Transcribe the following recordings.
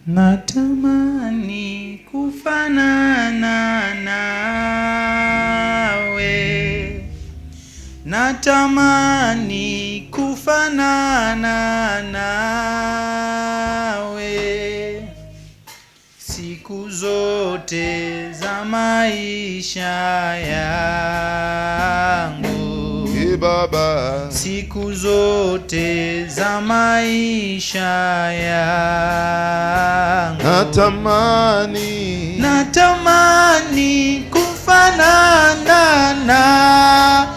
Natamani kufanana nawe, natamani kufanana nawe siku zote za maisha yangu. Baba, siku zote za maisha yangu. Natamani kufanana nawe.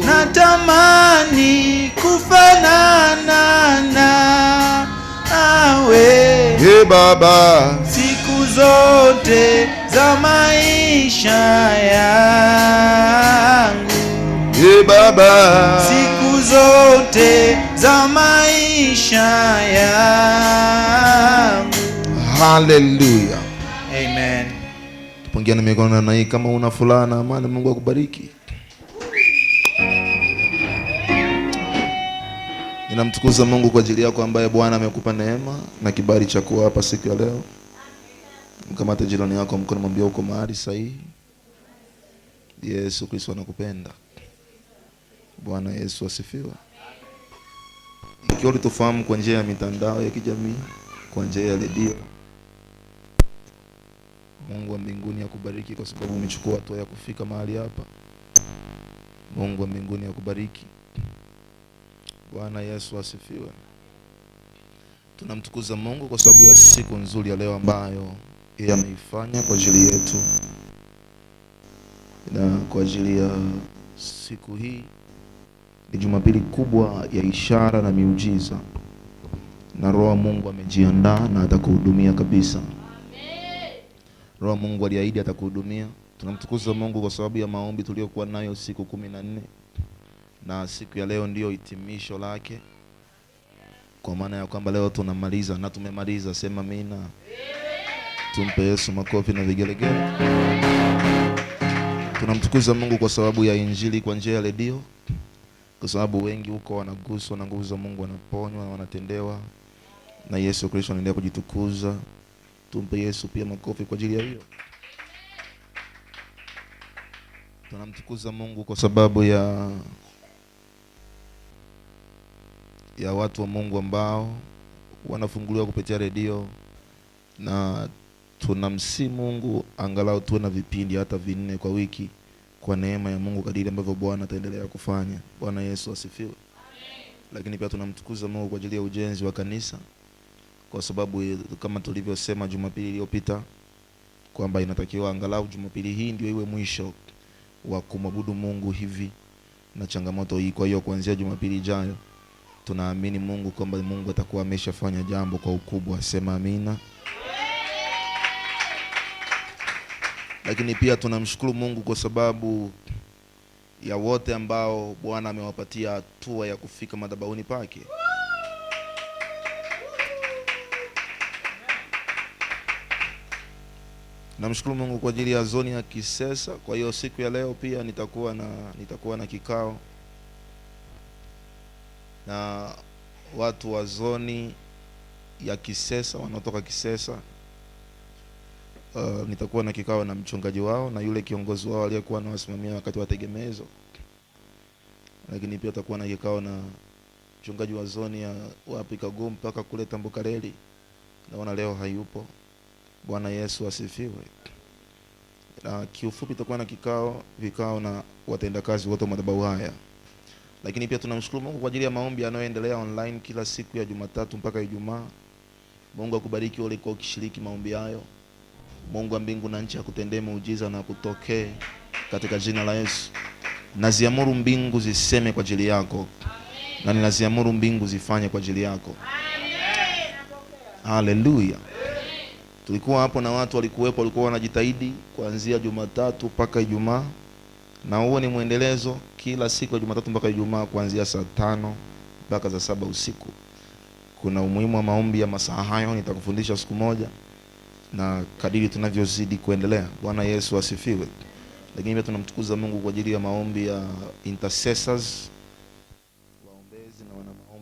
Natamani kufanana nawe. Baba, siku zote za maisha yangu. Baba, siku zote za maisha yangu. Hallelujah. Amen. Tupungiane mikono na hii kama una furaha na amani. Mungu akubariki. Ninamtukuza Mungu kwa ajili yako ambaye Bwana amekupa neema na kibali cha kuwa hapa siku ya leo. Mkamate jirani yako mkono, mwambie uko mahali sahihi. Yesu Kristo anakupenda. Bwana Yesu asifiwe. Ikiwa tufahamu kwa njia ya mitandao ya kijamii, kwa njia ya redio, Mungu wa mbinguni akubariki kwa sababu umechukua hatua ya kufika mahali hapa. Mungu wa mbinguni akubariki. Bwana Yesu asifiwe. Tunamtukuza Mungu kwa sababu ya siku nzuri ya leo ambayo yeye ameifanya kwa ajili yetu. Na kwa ajili ya siku hii ni Jumapili kubwa ya ishara na miujiza. Na Roho Mungu amejiandaa na atakuhudumia kabisa. Roho Mungu aliahidi atakuhudumia. Tunamtukuza Mungu kwa sababu ya maombi tuliyokuwa nayo siku 14. Na siku ya leo ndiyo hitimisho lake. Kwa maana ya kwamba leo tunamaliza na tumemaliza. Sema amina. Tumpe Yesu makofi na vigelegele. Tunamtukuza Mungu kwa sababu ya injili kwa njia ya redio. Kwa sababu wengi huko wanaguswa na nguvu za Mungu, wanaponywa na wanatendewa. Na Yesu Kristo anaendelea kujitukuza. Tumpe Yesu pia makofi kwa ajili ya hiyo. Tunamtukuza Mungu kwa sababu ya watu wa Mungu ambao wanafunguliwa kupitia redio. Na tunamsihi Mungu angalau tuwe na vipindi hata 4 kwa wiki kwa neema ya Mungu kadiri ambavyo Bwana ataendelea kufanya. Bwana Yesu asifiwe. Lakini pia tunamtukuza Mungu kwa ajili ya ujenzi wa kanisa, kwa sababu kama tulivyosema Jumapili iliyopita kwamba inatakiwa angalau Jumapili hii ndio iwe mwisho wa kumwabudu Mungu hivi na changamoto hii. Kwa hiyo kuanzia Jumapili ijayo tunaamini Mungu kwamba Mungu atakuwa ameshafanya jambo kwa ukubwa. Sema amina. Lakini pia tunamshukuru Mungu kwa sababu ya wote ambao Bwana amewapatia hatua ya kufika madhabahuni pake. Namshukuru Mungu kwa ajili ya zoni ya Kisesa. Kwa hiyo siku ya leo pia nitakuwa na kikao na watu wa zoni ya Kisesa wanaotoka Kisesa. Nitakuwa na kikao na mchungaji wao na yule kiongozi wao aliyekuwa anawasimamia wakati wa tegemezo. Lakini pia tutakuwa na kikao na mchungaji wa zoni ya wapi Kagumu mpaka kule Tambukareli. Naona leo hayupo. Bwana Yesu asifiwe. Na kiufupi tutakuwa na vikao na watendakazi wote wa madhabahu haya. Lakini pia tunamshukuru Mungu kwa ajili ya maombi yanayoendelea online kila siku ya Jumatatu mpaka Ijumaa. Mungu akubariki wale kwa ukishiriki maombi hayo. Mungu wa mbingu na nchi akutendee muujiza na kutokee katika jina la Yesu. Naziamuru mbingu ziseme kwa ajili yako. Na ninaziamuru mbingu zifanye kwa ajili yako. Hallelujah. Tulikuwa hapo na watu walikuwa wanajitahidi kuanzia Jumatatu mpaka Ijumaa. Na huo ni muendelezo kila siku ya Jumatatu mpaka Ijumaa kuanzia saa 5 mpaka saa 7 usiku. Kuna umuhimu wa maombi ya masaa hayo, nitakufundisha siku moja na kadiri tunavyozidi kuendelea. Bwana Yesu asifiwe. Lakini pia tunamtukuza Mungu kwa ajili ya maombi ya intercessors, waombezi na wana maombi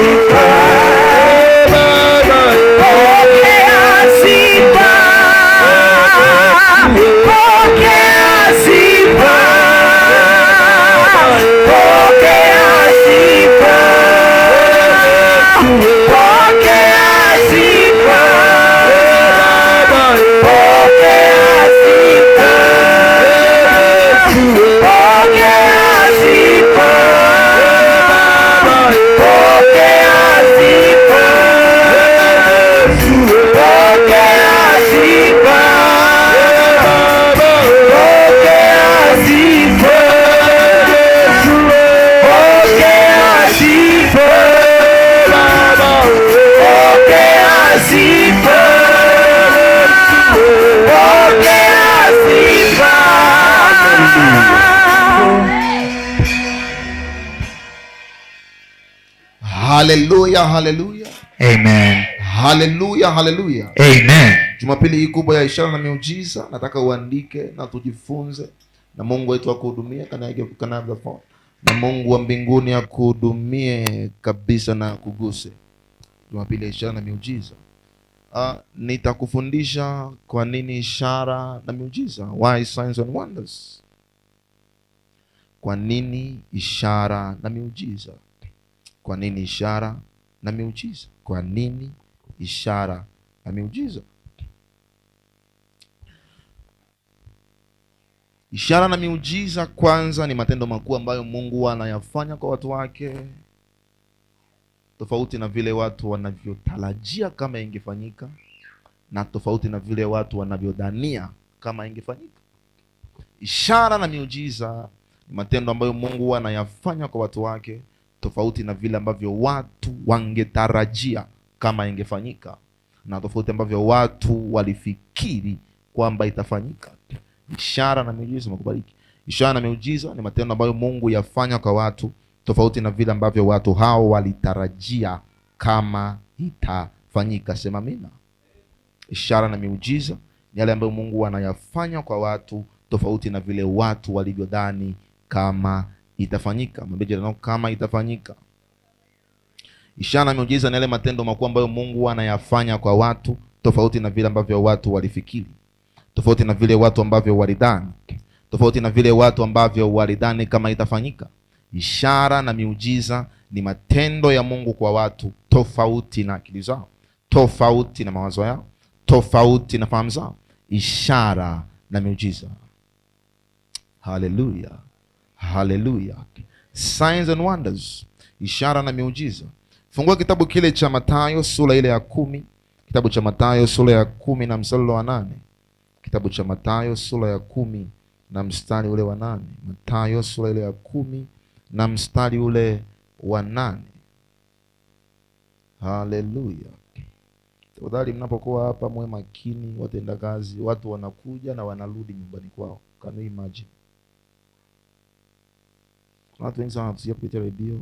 sifa. Pokea sifa. Pokea sifa. Pokea sifa. Pokea sifa. Haleluya, haleluya. Amen. Haleluya, haleluya. Amen. Jumapili hii kubwa ya ishara na miujiza, nataka uandike na tujifunze, na Mungu wetu akuhudumie na Mungu wa mbinguni akuhudumie kabisa na kuguse. Jumapili ya ishara na miujiza. Nitakufundisha kwa nini ishara na miujiza. Why signs and wonders? Kwa nini ishara na miujiza? Kwa nini ishara na miujiza? Kwa nini ishara na miujiza? Ishara na miujiza kwanza ni matendo makuu ambayo Mungu anayafanya kwa watu wake, tofauti na vile watu wanavyotarajia kama ingefanyika, na tofauti na vile watu wanavyodhania kama ingefanyika. Ishara na miujiza ni matendo ambayo Mungu anayafanya kwa watu wake, tofauti na vile ambavyo watu wangetarajia kama ingefanyika, na tofauti ambavyo watu walifikiri kwamba itafanyika. Ishara na miujiza, mkubariki. Ishara na miujiza ni matendo ambayo Mungu yafanya kwa watu, tofauti na vile ambavyo watu hao walitarajia kama itafanyika. Sema amina. Ishara na miujiza ni yale ambayo Mungu anayafanya kwa watu, tofauti na vile watu walivyodhani kama itafanyika. Mwambie jirani kama itafanyika. Ishara na miujiza ni yale matendo makuu ambayo Mungu anayafanya kwa watu, tofauti na vile ambavyo watu walifikiri, tofauti na vile watu ambavyo walidhani, tofauti na vile watu ambavyo walidhani kama itafanyika. Ishara na miujiza ni matendo ya Mungu kwa watu, tofauti na akili zao, tofauti na mawazo yao, tofauti na fahamu zao. Ishara na miujiza. Haleluya, haleluya. Signs and wonders, ishara na miujiza. Fungua kitabu kile cha Mathayo sura ile ya 10. Kitabu cha Mathayo sura ya 10 na mstari wa 8. Kitabu cha Mathayo sura ya 10 na mstari ule wa 8. Mathayo sura ile ya 10 na mstari ule wa 8. Haleluya. Tafadhali mnapokuwa hapa muwe makini, watenda kazi, watu wanakuja na wanarudi nyumbani kwao. Can you imagine? Watu wengi sana wanasikia kupitia radio,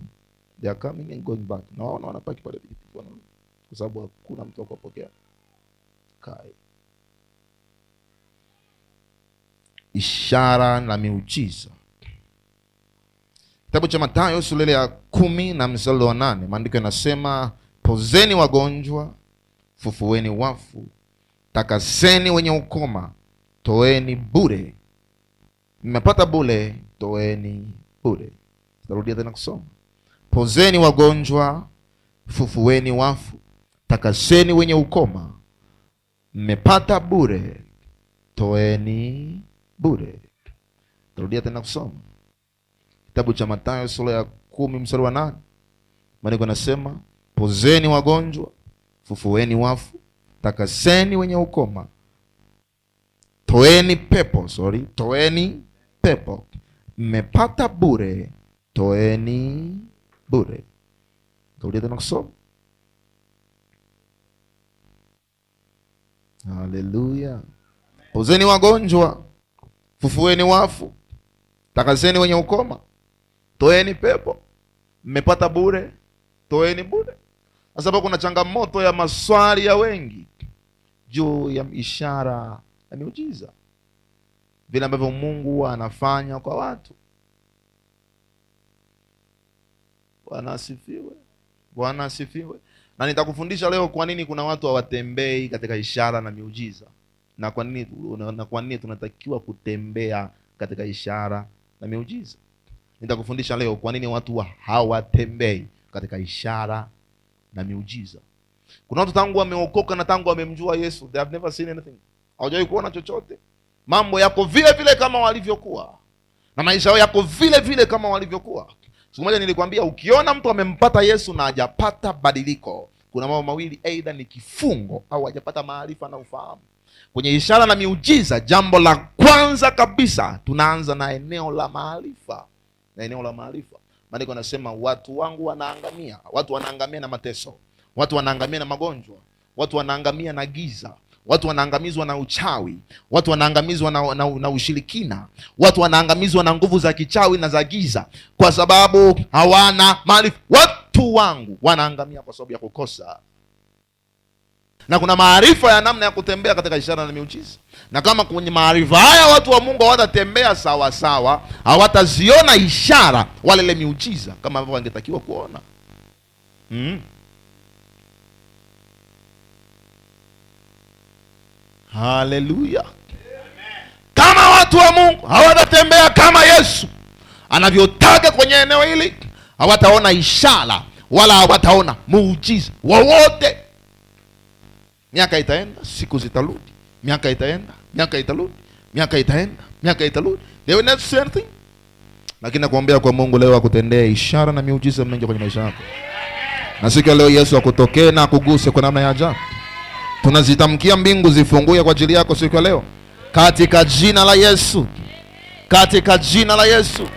they are coming and going back. Na wao wanapaki pale pikipiki wanarudi, kwa sababu hakuna mtu akupokea. Kai. Ishara na miujiza. Kitabu cha Mathayo sura ya 10 na mstari wa 8. Maandiko yanasema, pozeni wagonjwa, fufueni wafu, takaseni wenye ukoma, toeni bure. Mmepata bure, toeni bure. Tarudia tena kusoma. Pozeni wagonjwa, fufueni wafu, takaseni wenye ukoma, mmepata bure, toeni bure. Tarudia tena kusoma. Kitabu cha Mathayo sura ya 10 mstari wa 8. Maandiko yanasema, pozeni wagonjwa, fufueni wafu, takaseni wenye ukoma, toeni pepo, mmepata bure, toeni bure. Tarudia tena kusoma. Haleluya. Pozeni wagonjwa, fufueni wafu, takaseni wenye ukoma, toeni pepo, mmepata bure, toeni bure. Sasa kuna changamoto ya maswali ya wengi juu ya ishara na miujiza, vile ambavyo Mungu anafanya kwa watu. Bwana asifiwe. Bwana asifiwe. Na nitakufundisha leo kwa nini kuna watu hawatembei katika ishara na miujiza, na kwa nini tunatakiwa kutembea katika ishara na miujiza. Nitakufundisha leo kwa nini watu hawatembei katika ishara na miujiza. Kuna watu tangu wameokoka na tangu wamemjua Yesu, they have never seen anything. Hawajawahi kuona chochote. Mambo yako vile vile kama walivyokuwa, na maisha yao yako vile vile kama walivyokuwa. Siku moja nilikwambia, ukiona mtu amempata Yesu na hajapata badiliko, kuna mambo mawili: aidha ni kifungo au hajapata maarifa na ufahamu. Kwenye ishara na miujiza, jambo la kwanza kabisa tunaanza na eneo la maarifa. Na eneo la maarifa, maandiko yanasema watu wangu wanaangamia. Watu wanaangamia na mateso, watu wanaangamia na magonjwa, watu wanaangamia na giza, watu wanaangamizwa na uchawi, watu wanaangamizwa na ushirikina, watu wanaangamizwa na nguvu za kichawi na za giza, kwa sababu hawana maarifa. Watu wangu wanaangamia kwa sababu ya kukosa. Na kuna maarifa ya namna ya kutembea katika ishara na miujiza. Na kama kwenye maarifa haya watu wa Mungu hawatatembea sawa sawa, hawataziona ishara wala ile miujiza kama ambavyo wangetakiwa kuona. Haleluya. Kama watu wa Mungu hawatatembea kama Yesu anavyotaka kwenye eneo hili, hawataona ishara wala hawataona muujiza wowote. Miaka itaenda, siku zitarudi, miaka itaenda, miaka itarudi, miaka itaenda, miaka itarudi, they will not see anything. Lakini nakuombea kwa Mungu leo akutendee ishara na miujiza mingi kwenye maisha yako. Na siku leo Yesu akutokee na akuguse kwa namna ya ajabu. Tunazitamkia mbingu zifungue kwa ajili yako siku leo, katika jina la Yesu, katika jina la Yesu,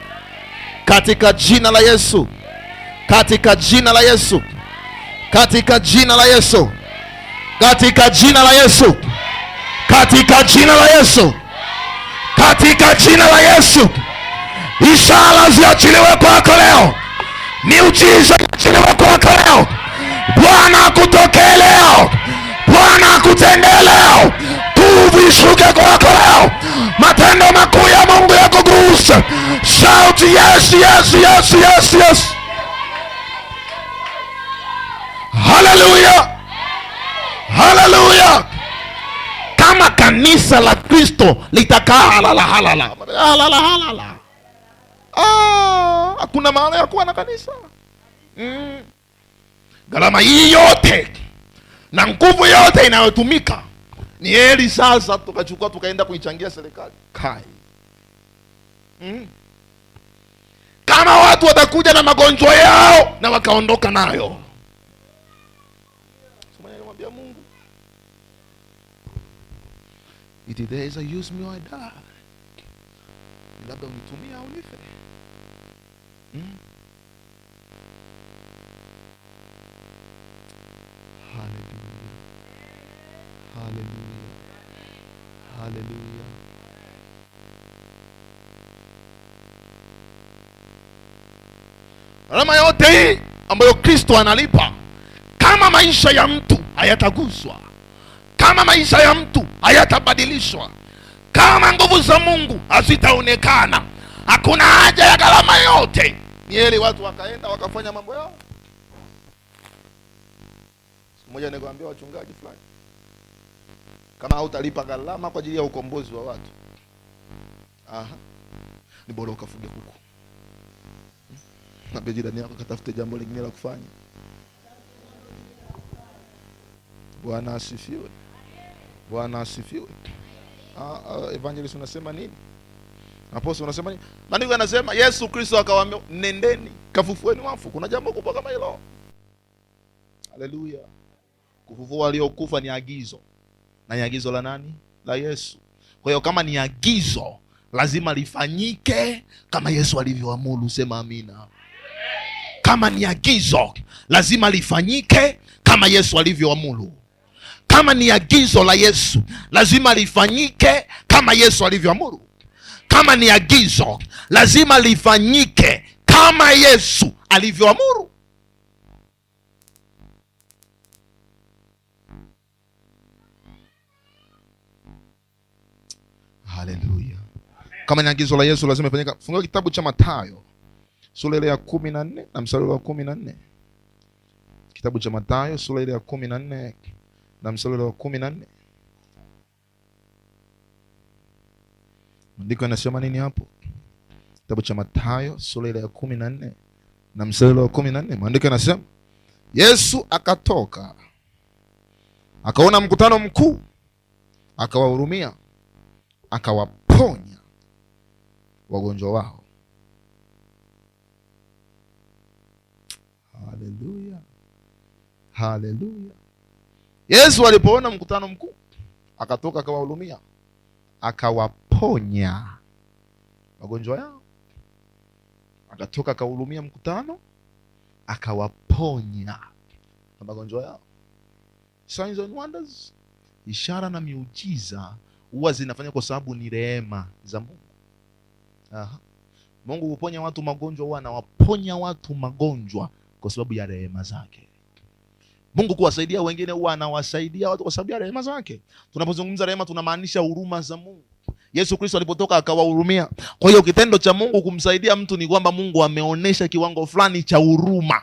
katika jina la Yesu, katika jina la Yesu, katika jina la Yesu, katika jina la Yesu, katika jina la Yesu, katika jina la Yesu. Ishara ziachiliwe kwako leo, miujiza iachiliwe kwako leo. Bwana akutokee leo, Bwana akutendee leo, nguvu ishuke kwako leo, matendo makuu ya Mungu yakuguse. Shout yes, yes, yes, yes, yes. Hallelujah. Haleluya. Kama kanisa la Kristo litakaa halala, hakuna maana ya kuwa na kanisa. Gharama hii yote na nguvu yote inayotumika, ni heri sasa tukachukua tukaenda kuichangia serikali. Kai. Kama watu watakuja na magonjwa yao na wakaondoka nayo, mwambia Mungu, it is a use me or I die. Labda unitumia au nife. Hallelujah. Hallelujah. Hallelujah. Gharama yote hii ambayo Kristo analipa, kama maisha ya mtu hayataguswa, kama maisha ya mtu hayatabadilishwa, kama nguvu za Mungu hazitaonekana, hakuna haja ya gharama yote. Ni heri watu wakaenda wakafanya mambo yao. Siku moja nilikwambia wachungaji fulani, kama hautalipa gharama kwa ajili ya ukombozi wa watu, ni bora ukafuge kuku. Na jirani yako katafute jambo lingine la kufanya. Bwana asifiwe. Bwana asifiwe. Evangelist unasema nini? Apostle unasema nini? Maandiko yanasema Yesu Kristo akawaambia, nendeni kafufueni wafu. Kuna jambo kubwa kama hilo? Haleluya. Kufufua waliokufa ni agizo. Na ni agizo la nani? La Yesu. Kwa hiyo kama ni agizo, lazima lifanyike kama Yesu alivyoamuru. Sema amina. Kama ni agizo, lazima lifanyike kama Yesu alivyoamuru. Kama ni agizo la Yesu, lazima lifanyike kama Yesu alivyoamuru. Kama ni agizo, lazima lifanyike kama Yesu alivyoamuru. Haleluya. Kama ni agizo la Yesu, lazima ifanyike. Fungua kitabu cha Mathayo sura ya 14 na mstari wa 14. Kitabu cha Mathayo sura ile ya 14 na mstari wa 14. Maandiko yanasema nini hapo? Kitabu cha Mathayo sura ile ya 14 na mstari wa 14. Maandiko yanasema Yesu akatoka, akaona mkutano mkuu, akawahurumia, akawaponya wagonjwa wao. Haleluya, haleluya. Yesu alipoona mkutano mkuu, akatoka, akawahurumia, akawaponya magonjwa yao. Akatoka, akahurumia mkutano, akawaponya magonjwa yao. Signs and wonders, ishara na miujiza huwa zinafanya kwa sababu ni rehema za Mungu. Mungu huponya watu magonjwa, huwa anawaponya watu magonjwa kwa sababu ya rehema zake. Mungu kuwasaidia wengine, huwa anawasaidia watu kwa sababu ya rehema zake. Tunapozungumza rehema, tunamaanisha huruma za Mungu. Yesu Kristo alipotoka akawahurumia. Kwa hiyo kitendo cha Mungu kumsaidia mtu ni kwamba Mungu ameonesha kiwango fulani cha huruma.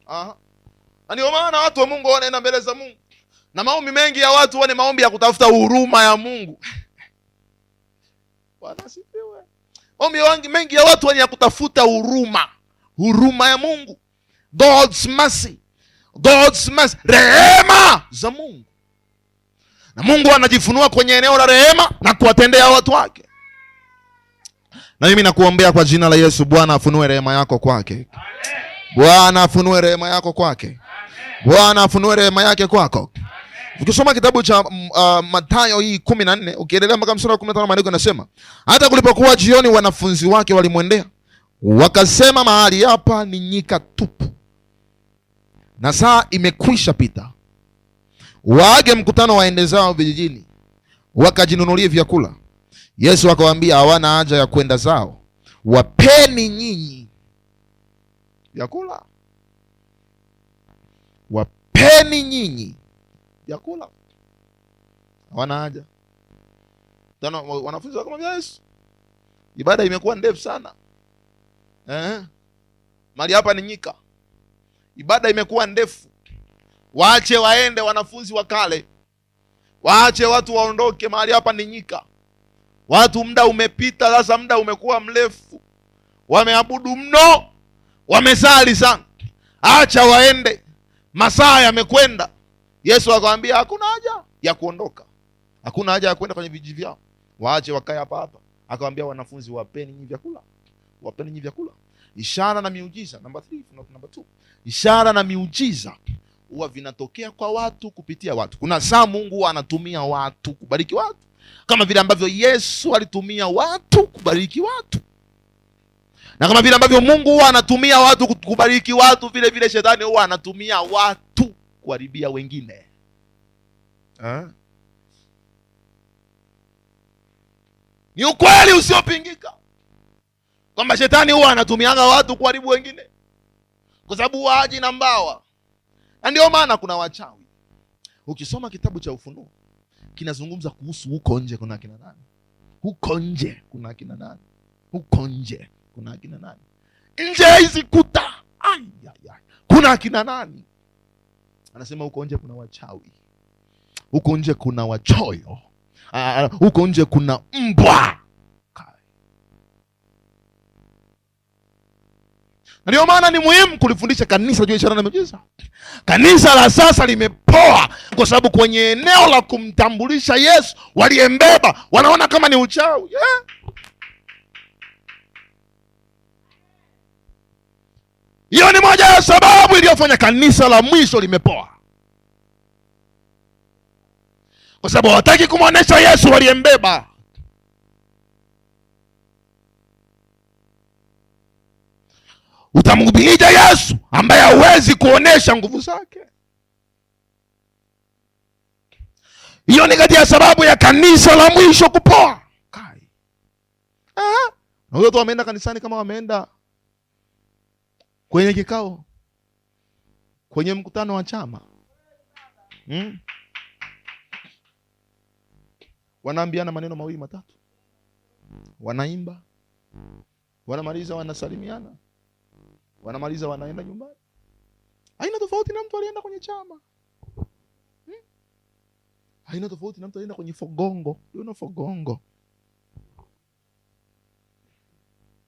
Na ndio maana watu wa Mungu wanaenda mbele za Mungu, na maombi mengi ya watu ni maombi ya kutafuta huruma ya Mungu. Bwana asifiwe. Maombi mengi ya watu ni ya kutafuta huruma ya Mungu. God's mercy, rehema za Mungu. Na Mungu anajifunua kwenye eneo la rehema na kuwatendea watu wake. Na mimi nakuombea kwa jina la Yesu, Bwana afunue rehema yako kwake. Bwana afunue rehema yako kwake. Bwana afunue rehema yake kwako. Ukisoma kitabu cha Mathayo hii 14, ukiendelea mpaka mstari wa 15, maandiko yanasema, hata kulipokuwa jioni, wanafunzi wake walimwendea, wakasema, mahali hapa ni nyika tupu, na saa imekwisha pita. Waage mkutano waende zao vijijini, wakajinunulie vyakula. Yesu akawaambia, hawana haja ya kwenda zao, wapeni nyinyi vyakula. Wapeni nyinyi vyakula. Hawana haja. Tena wanafunzi wakamwambia Yesu, ibada imekuwa ndefu sana. Mali hapa ni nyika. Ibada imekuwa ndefu. Waache waende wanafunzi wakale. Waache watu waondoke, mahali hapa ni nyika. Watu muda umepita sasa, muda umekuwa mrefu. Wameabudu mno, wamesali sana. Acha waende. Masaa yamekwenda. Yesu akamwambia hakuna haja ya kuondoka. Hakuna haja ya kwenda kwenye vijiji vyao. Waache wakae hapa hapa. Akamwambia wanafunzi, wapeni nyinyi vyakula. Wapeni nyinyi vyakula. Ishara na miujiza. Number 2. Ishara na miujiza huwa vinatokea kwa watu kupitia watu. Kuna saa Mungu anatumia watu kubariki watu, kama vile ambavyo Yesu alitumia watu kubariki watu. Na kama vile ambavyo Mungu huwa anatumia watu kubariki watu, vile vile shetani huwa anatumia watu kuharibia wengine. Ni ukweli usiopingika kwamba shetani huwa anatumianga watu kuharibu wengine, kwa sababu haji na mbawa. Na ndio maana kuna wachawi. Ukisoma kitabu cha Ufunuo, kinazungumza kuhusu huko nje kuna akina nani. Huko nje kuna akina nani. Huko nje kuna akina nani. Nje hizi kuta, kuna akina nani. Anasema huko nje kuna wachawi. Huko nje kuna wachoyo. Huko nje kuna mbwa. Ndio maana ni muhimu kulifundisha kanisa juu ya ishara na miujiza. Kanisa la sasa limepoa kwa sababu kwenye eneo la kumtambulisha Yesu waliembeba, wanaona kama ni uchawi. Hiyo ni moja ya sababu iliyofanya kanisa la mwisho limepoa. Kwa sababu hawataki kumwonyesha Yesu waliembeba. Utamhubirije Yesu ambaye hawezi kuonesha nguvu zake? Hiyo ni kati ya sababu ya kanisa la mwisho kupoa. Na watu wameenda kanisani kama wameenda kwenye kikao, kwenye mkutano wa chama. Wanaambiana maneno mawili matatu, wanaimba, wanamaliza wanasalimiana, wanamaliza wanaenda nyumbani. Haina tofauti na mtu alienda kwenye chama. Haina tofauti na mtu alienda kwenye fogongo. Una fogongo.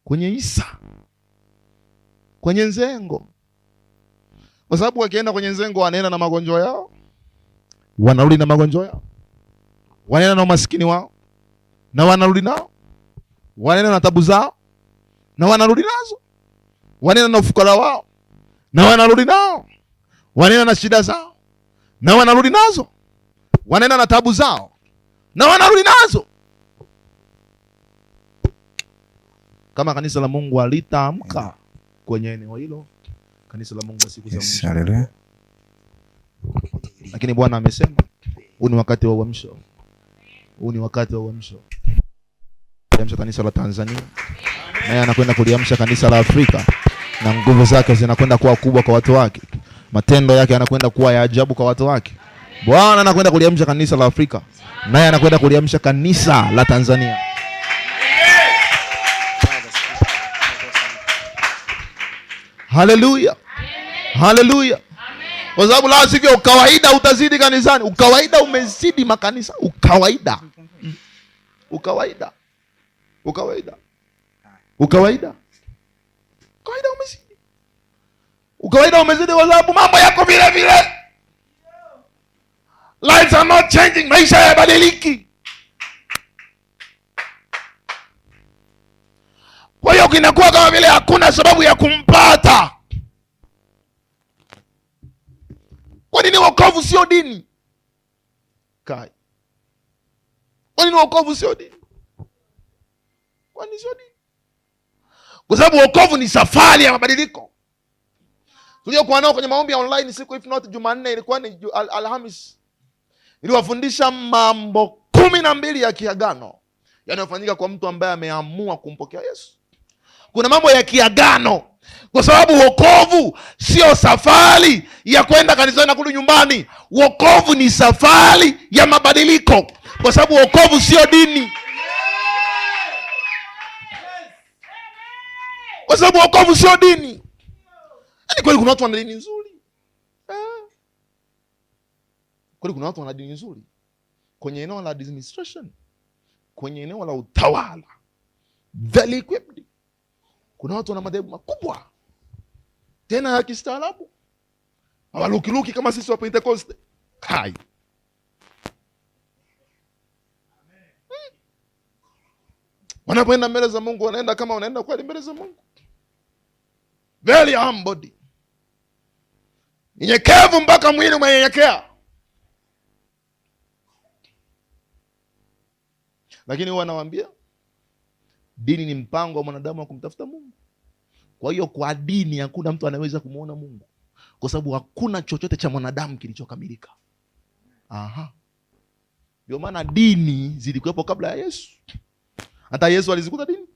Kwenye isa. Kwenye nzengo. Kwa sababu wakienda kwenye nzengo wanaenda na magonjwa yao. Wanarudi na magonjwa yao. Wanaenda na umaskini wao. Na wanarudi nao. Wanaenda na tabu zao. Na wanarudi nazo. Wanaenda na ufukara wao. Na wanarudi nao. Wanaenda na shida zao. Na wanarudi nazo. Wanaenda na tabu zao. Na wanarudi nazo. Kama kanisa la Mungu alitaamka kwenye eneo hilo, kanisa la Mungu siku za mwisho. Lakini Bwana amesema huu ni wakati wa uamsho. Huu ni wakati wa uamsho. Kuliamsha kanisa la Tanzania. Naye anakwenda kuliamsha kanisa la Afrika. Na nguvu zake zinakwenda kuwa kubwa kwa watu wake. Matendo yake yanakwenda kuwa ya ajabu kwa watu wake. Bwana anakwenda kuliamsha kanisa la Afrika. Naye anakwenda kuliamsha kanisa la Tanzania. Haleluya. Haleluya. Kwa sababu la sivyo ukawaida utazidi kanisani. Ukawaida umezidi makanisa. Ukawaida. Ukawaida. Ukawaida. Ukawaida. Ukawaida umezidi. Ukawaida umezidi kwa sababu mambo yako vile vile. Lives are not changing. Maisha hayabadiliki. Kwa hiyo kinakuwa kama vile hakuna sababu ya kumpata. Kwa nini wokovu sio dini? Kai. Kwa nini wokovu sio dini? Kwa nini sio dini? Kwa sababu wokovu ni safari ya mabadiliko. Tuliokuwa nao kwenye maombi ya online siku if not Jumanne ilikuwa ni Alhamis. Iliwafundisha mambo 12 ya kiagano yanayofanyika kwa mtu ambaye ameamua kumpokea Yesu. Kuna mambo ya kiagano. Kwa sababu wokovu sio safari ya kwenda kanisani na kurudi nyumbani. Wokovu ni safari ya mabadiliko. Kwa sababu wokovu sio dini. Kwa sababu wokovu sio dini. Yaani kweli kuna watu wana dini nzuri. Kweli kuna watu wana dini nzuri. Kwenye eneo la administration, kwenye eneo la utawala, very equipped. Kuna watu wana madhehebu makubwa. Tena ya kistaarabu. Hawalukiluki kama sisi wa Pentecost. Kai. Wanapoenda mbele za Mungu wanaenda kama wanaenda kweli mbele za Mungu. Very humble. Nyenyekevu mpaka mwili umenyenyekea. Lakini huwa nawaambia dini ni mpango wa mwanadamu wa kumtafuta Mungu. Kwa hiyo kwa dini hakuna mtu anaweza kumuona Mungu. Kwa sababu hakuna chochote cha mwanadamu kilichokamilika. Ndio maana dini zilikuwepo kabla ya Yesu. Hata Yesu alizikuta dini.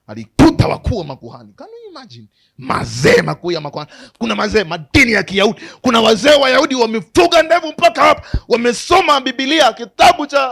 Alikuta wakuu wa makuhani. Can you imagine? Mazee makuu ya makuhani. Kuna mazee madini ya Kiyahudi. Kuna wazee wa Yahudi wamefuga ndevu mpaka hapa. Wamesoma Biblia, kitabu cha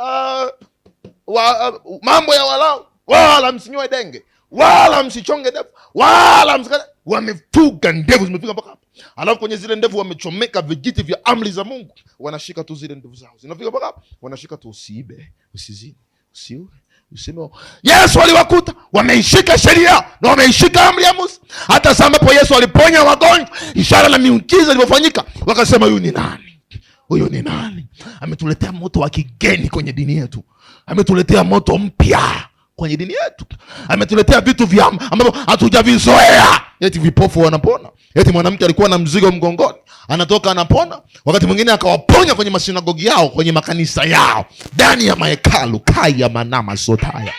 mambo ya Walawi. Wala msinyoe denge. Wala msichonge ndevu. Wala msikate. Wamefuga ndevu zimefika mpaka hapa. Alafu kwenye zile ndevu wamechomeka vijiti vya amri za Mungu. Wanashika tu zile ndevu zao. Zinafika mpaka hapa. Wanashika tu usiibe, usizini, usiue. Useme Yesu aliwakuta wameishika sheria na wameishika amri ya Musa. Hata saa ambapo Yesu aliponya wagonjwa, ishara na miujiza ilipofanyika, wakasema huyu ni nani? Huyu ni nani? Ametuletea moto wa kigeni kwenye dini yetu. Ametuletea moto mpya kwenye dini yetu. Ametuletea vitu vya ambavyo hatujavizoea. Eti vipofu wanapona. Eti mwanamke alikuwa na mzigo mgongoni, anatoka anapona. Wakati mwingine akawaponya kwenye masinagogi yao, kwenye makanisa yao, ndani ya mahekalu, kaya manama sotaya.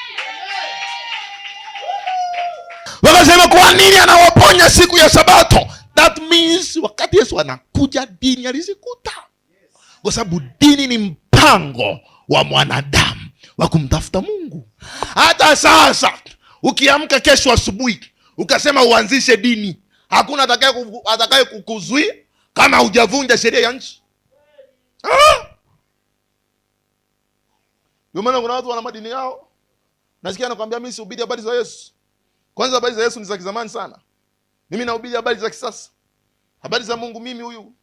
Wakasema kwa nini anawaponya siku ya Sabato? That means wakati Yesu anakuja dini alizikuta. Kwa sababu dini ni mpango wa mwanadamu wa kumtafuta Mungu. Hata sasa ukiamka kesho asubuhi ukasema uanzishe dini, hakuna atakaye kukuzuia kama hujavunja sheria ya nchi. Ndio maana kuna watu wana madini yao. Nasikia anakuambia mimi sihubiri habari za Yesu. Kwanza habari za Yesu ni za kizamani sana. Mimi nahubiri habari za kisasa. Habari za Mungu mimi huyu.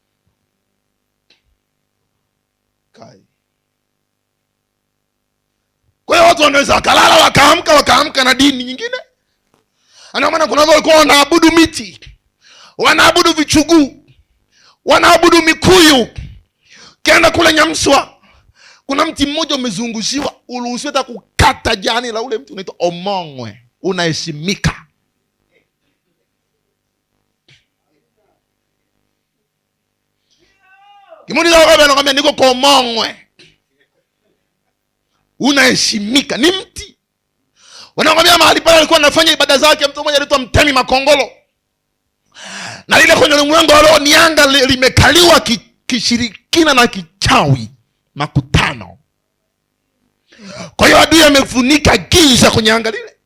Kai. Kwa hiyo watu wanaweza wakalala wakaamka na dini nyingine. Ana maana kuna watu walikuwa wanaabudu miti, wanaabudu vichuguu, wanaabudu mikuyu. Kienda kule Nyamswa, kuna mti mmoja umezungushiwa, uruhusiwa hata kukata jani la ule mti, unaitwa omongwe, unaheshimika. Kimoni za wakabe anakuambia niko kwa omongwe, unaheshimika, ni mti. Wanakwambia mahali pale alikuwa anafanya ibada zake mtu mmoja anaitwa Mtemi Makongolo. Na lile kwenye ulimwengu wa roho ni anga limekaliwa kishirikina na kichawi, makutano. Kwa hiyo adui amefunika giza kwenye anga lile,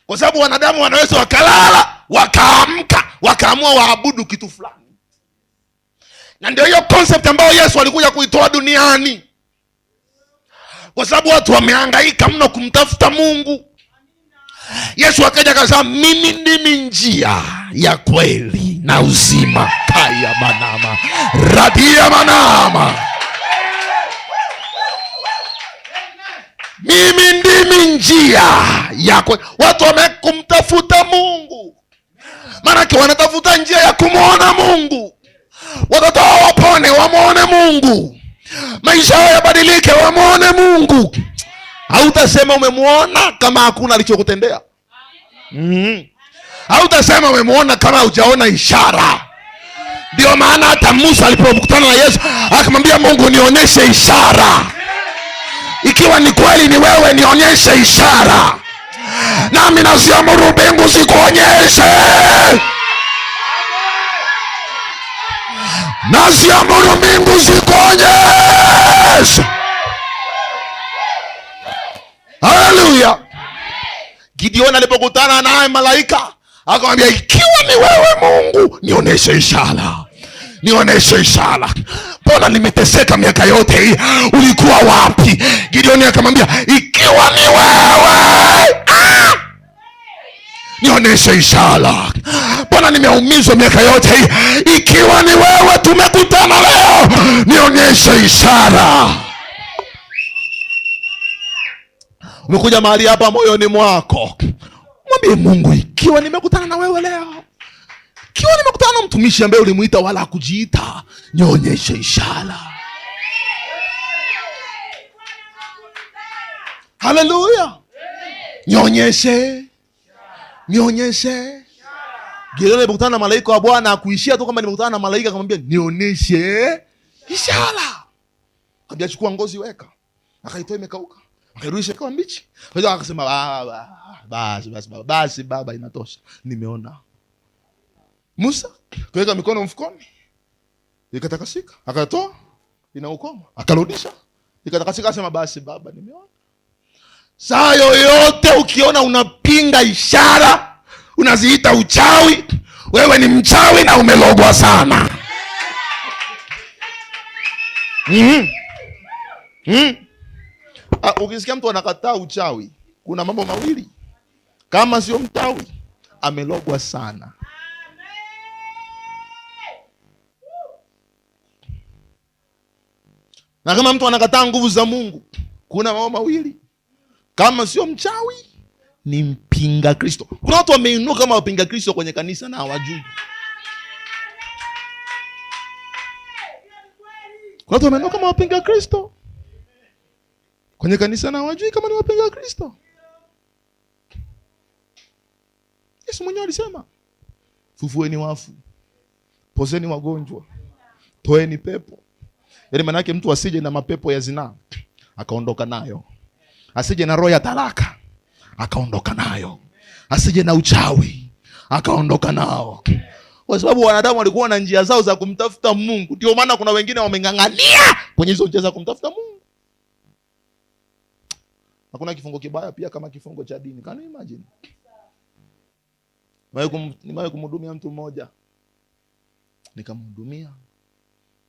kwa sababu wanadamu wanaweza wakalala wakaamka wakaamua waabudu kitu fulani. Na ndio hiyo concept ambayo Yesu alikuja kuitoa duniani, kwa sababu watu wamehangaika mno kumtafuta Mungu. Yesu akaja akasema, mimi ndimi njia ya kweli na uzima. Kaya manama radia manama, mimi ndimi njia ya kweli. Watu wamekumtafuta Mungu, maanake wanatafuta njia ya kumwona Mungu. Watoto wao wapone, wamwone Mungu. Maisha yao yabadilike, wamwone Mungu. Hautasema umemwona kama hakuna alichokutendea. Hautasema umemwona kama hujaona ishara. Ndio maana hata Musa alipokutana na Yesu akamwambia Mungu, nionyeshe ishara. Ikiwa ni kweli ni wewe, nionyeshe ishara, nami naziamuru mbingu zikuonyeshe. Naziamuru mbingu zikuonyeshe. Haleluya. Gideon alipokutana naye malaika akamwambia, ikiwa ni wewe Mungu, nionyeshe ishara. Nionyeshe ishara. Mbona nimeteseka miaka yote hii? Ulikuwa wapi? Gideon akamwambia, ikiwa ni wewe, nionyeshe ishara. Mbona nimeumizwa miaka yote hii? Ikiwa ni wewe tumekutana leo, nionyeshe ishara. Umekuja mahali hapa moyoni mwako, mwambie Mungu, ikiwa nimekutana na wewe leo, ikiwa nimekutana na mtumishi ambaye ulimuita wala hakujiita, nionyeshe ishara. Haleluya. Nionyeshe. Gideon alipokutana na malaika wa Bwana hakuishia tu kama nimekutana na malaika, akamwambia nionyeshe ishara. Akamwambia chukua ngozi weka. Akaitoa imekauka. Akairudisha ikawa mbichi. Kwa hiyo akasema basi baba inatosha. Nimeona. Musa kaweka mikono mfukoni, ikatakasika. Akatoa ina ukoma. Akarudisha ikatakasika, akasema basi baba nimeona. Saa yoyote ukiona unapinga ishara, unaziita uchawi, wewe ni mchawi na umelogwa sana. Ukisikia mtu anakataa uchawi, kuna mambo mawili. Kama sio mchawi, amelogwa sana. Na kama mtu anakataa nguvu za Mungu, kuna mambo mawili. Kama sio mchawi, ni mpinga Kristo. Kuna watu wameinuka kama wapinga Kristo kwenye kanisa na hawajui. Kuna watu wameinuka kama wapinga Kristo kwenye kanisa na hawajui kama ni wapinga Kristo. Yesu mwenyewe alisema, fufueni wafu, pozeni wagonjwa, toeni pepo. Yaani maana yake mtu asije na mapepo ya zinaa akaondoka nayo, asije na roho ya talaka akaondoka nayo, asije na uchawi akaondoka nao, kwa sababu wanadamu walikuwa na njia zao za kumtafuta Mungu. Ndio maana kuna wengine wameng'ang'ania kwenye hizo njia za kumtafuta Mungu. Hakuna kifungo kibaya pia kama kifungo cha dini. Can you imagine? Nimewahi kumhudumia mtu mmoja, nikamhudumia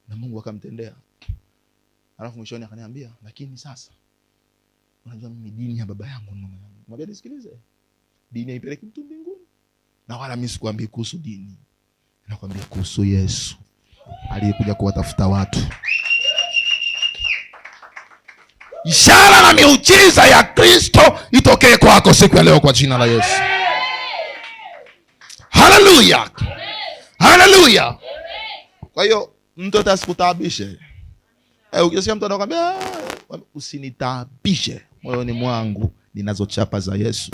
na Mungu akamtendea. Alafu mwishoni akaniambia, lakini sasa unajua mimi dini ya baba yangu. Mwambie nisikilize, dini haipeleki mtu mbinguni. Na wala mimi sikwambii kuhusu dini, nakwambia kuhusu Yesu aliyekuja kuwatafuta watu. Ishara na miujiza ya Kristo itokee kwako siku ya leo kwa jina la Yesu. Haleluya, haleluya. Kwa hiyo mtu asikutaabishe. Ukisikia mtu anakuambia usinitaabishe, moyoni mwangu ninazo chapa za Yesu.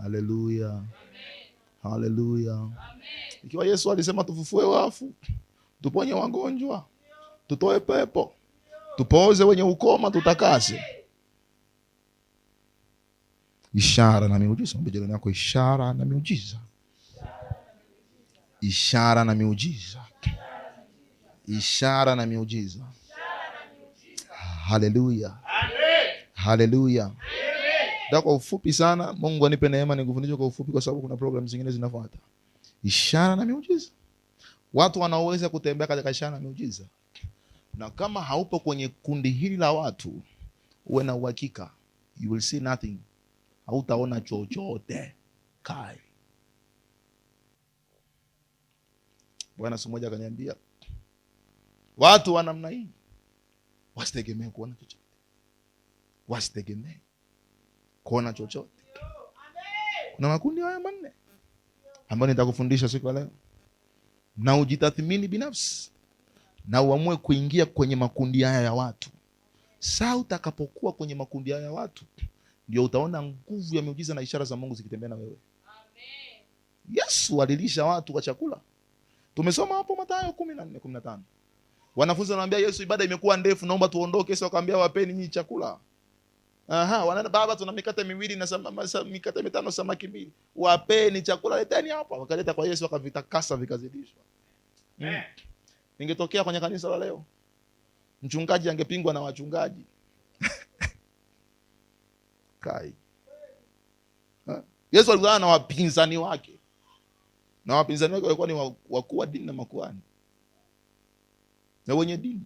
Haleluya, haleluya. Ikiwa Yesu alisema tufufue wafu, tuponye wagonjwa, tutoe pepo, tupoze wenye ukoma, tutakase. Ishara na miujiza. Mbele yako ishara na miujiza. Ishara na miujiza. Ishara na miujiza. Haleluya. Haleluya. Ndio kwa ufupi sana, Mungu anipe neema nikufundishe kwa ufupi kwa sababu kuna program zingine zinafuata. Ishara na miujiza. Watu wanaoweza kutembea katika ishara na miujiza. Na kama haupo kwenye kundi hili la watu, uwe na uhakika, you will see nothing. Hautaona chochote. Kai. Bwana siku moja akaniambia, watu wa namna hii wasitegemee kuona chochote. Wasitegemee kuona chochote. Kuna makundi haya manne ambayo nitakufundisha siku ya leo. Na ujitathmini binafsi na uamue kuingia kwenye makundi haya ya watu. Saa utakapokuwa kwenye makundi haya ya watu, ndio utaona nguvu ya miujiza na ishara za Mungu zikitembea na wewe. Amen. Yesu alilisha watu kwa chakula. Tumesoma hapo Mathayo 14:15. Wanafunzi wanaambia Yesu, ibada imekuwa ndefu, naomba tuondoke. Yesu akamwambia, wapeni nyinyi chakula. Wanaenda, Baba, tuna mikate miwili na mikate mitano, samaki 2. Wapeni chakula, leteni hapa. Wakaleta kwa Yesu, akavitakasa vikazidishwa. Ningetokea kwenye kanisa la leo, mchungaji angepingwa na wachungaji. Kai. Yesu alikutana na wapinzani wake. Na wapinzani wake walikuwa ni wakuu wa dini na makuhani. Na wenye dini.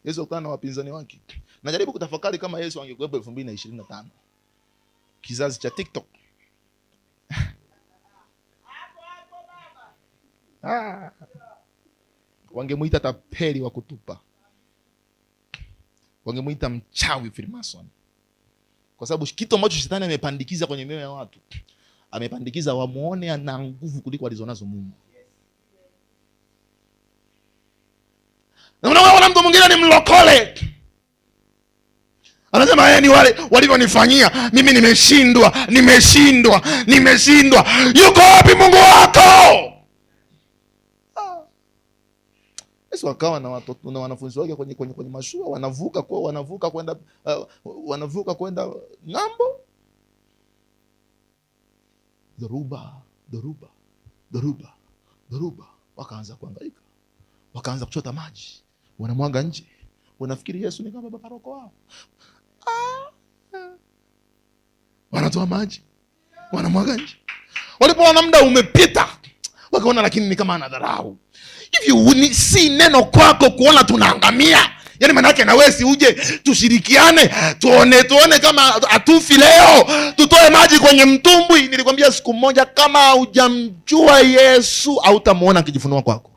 Yesu alikutana na wapinzani wake. Najaribu kutafakari kama Yesu angekuwepo 2025. Kizazi cha TikTok. Wangemuita tapeli wa kutupa. Wangemuita mchawi, Freemason. Kwa sababu kitu ambacho shetani amepandikiza kwenye mioyo ya watu, amepandikiza wamuone ana nguvu kuliko alizonazo Mungu. Na unaona mtu mwingine ni mlokole, anasema yeye ni wale walivyonifanyia mimi, nimeshindwa. Yuko wapi Mungu wako? Yesu akawa na watoto na wanafunzi wake kwenye mashua, wanavuka kwenda ng'ambo. Dhoruba. Wakaanza kuhangaika. Wakaanza kuchota maji. Wanamwaga nje. Wanafikiri Yesu ni kama paroko wao. Wanatoa maji. Wanamwaga nje. Walipoona muda umepita, wakaona lakini ni kama anadharau. Hivi si neno kwako kuona tunaangamia? Yaani maana yake na wewe si uje tushirikiane, tuone kama atufi leo, tutoe maji kwenye mtumbwi. Nilikwambia siku moja, kama hujamjua Yesu hautamuona akijifunua kwako.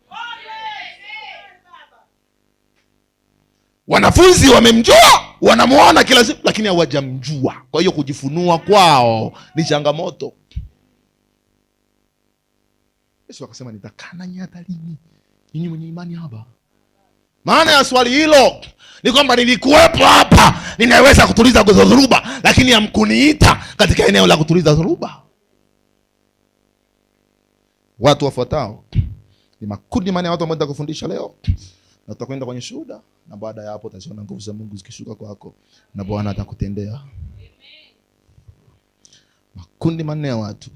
Wanafunzi wamemjua, wanamuona kila siku, lakini hawajamjua. Kwa hiyo kujifunua kwao ni changamoto. Yesu akasema, nitakaa nanyi hata lini, ninyi mwenye imani haba? Maana ya swali hilo ni kwamba nilikuwepo hapa, ninaweza kutuliza dhoruba, lakini hamkuniita katika eneo la kutuliza dhoruba. Watu wafuatao ni makundi manne ya watu ambao nitakufundisha leo, na tutakwenda kwenye shuhuda, na baada ya hapo utaziona nguvu za Mungu zikishuka kwako na Bwana atakutendea. Amen. Makundi manne ya watu.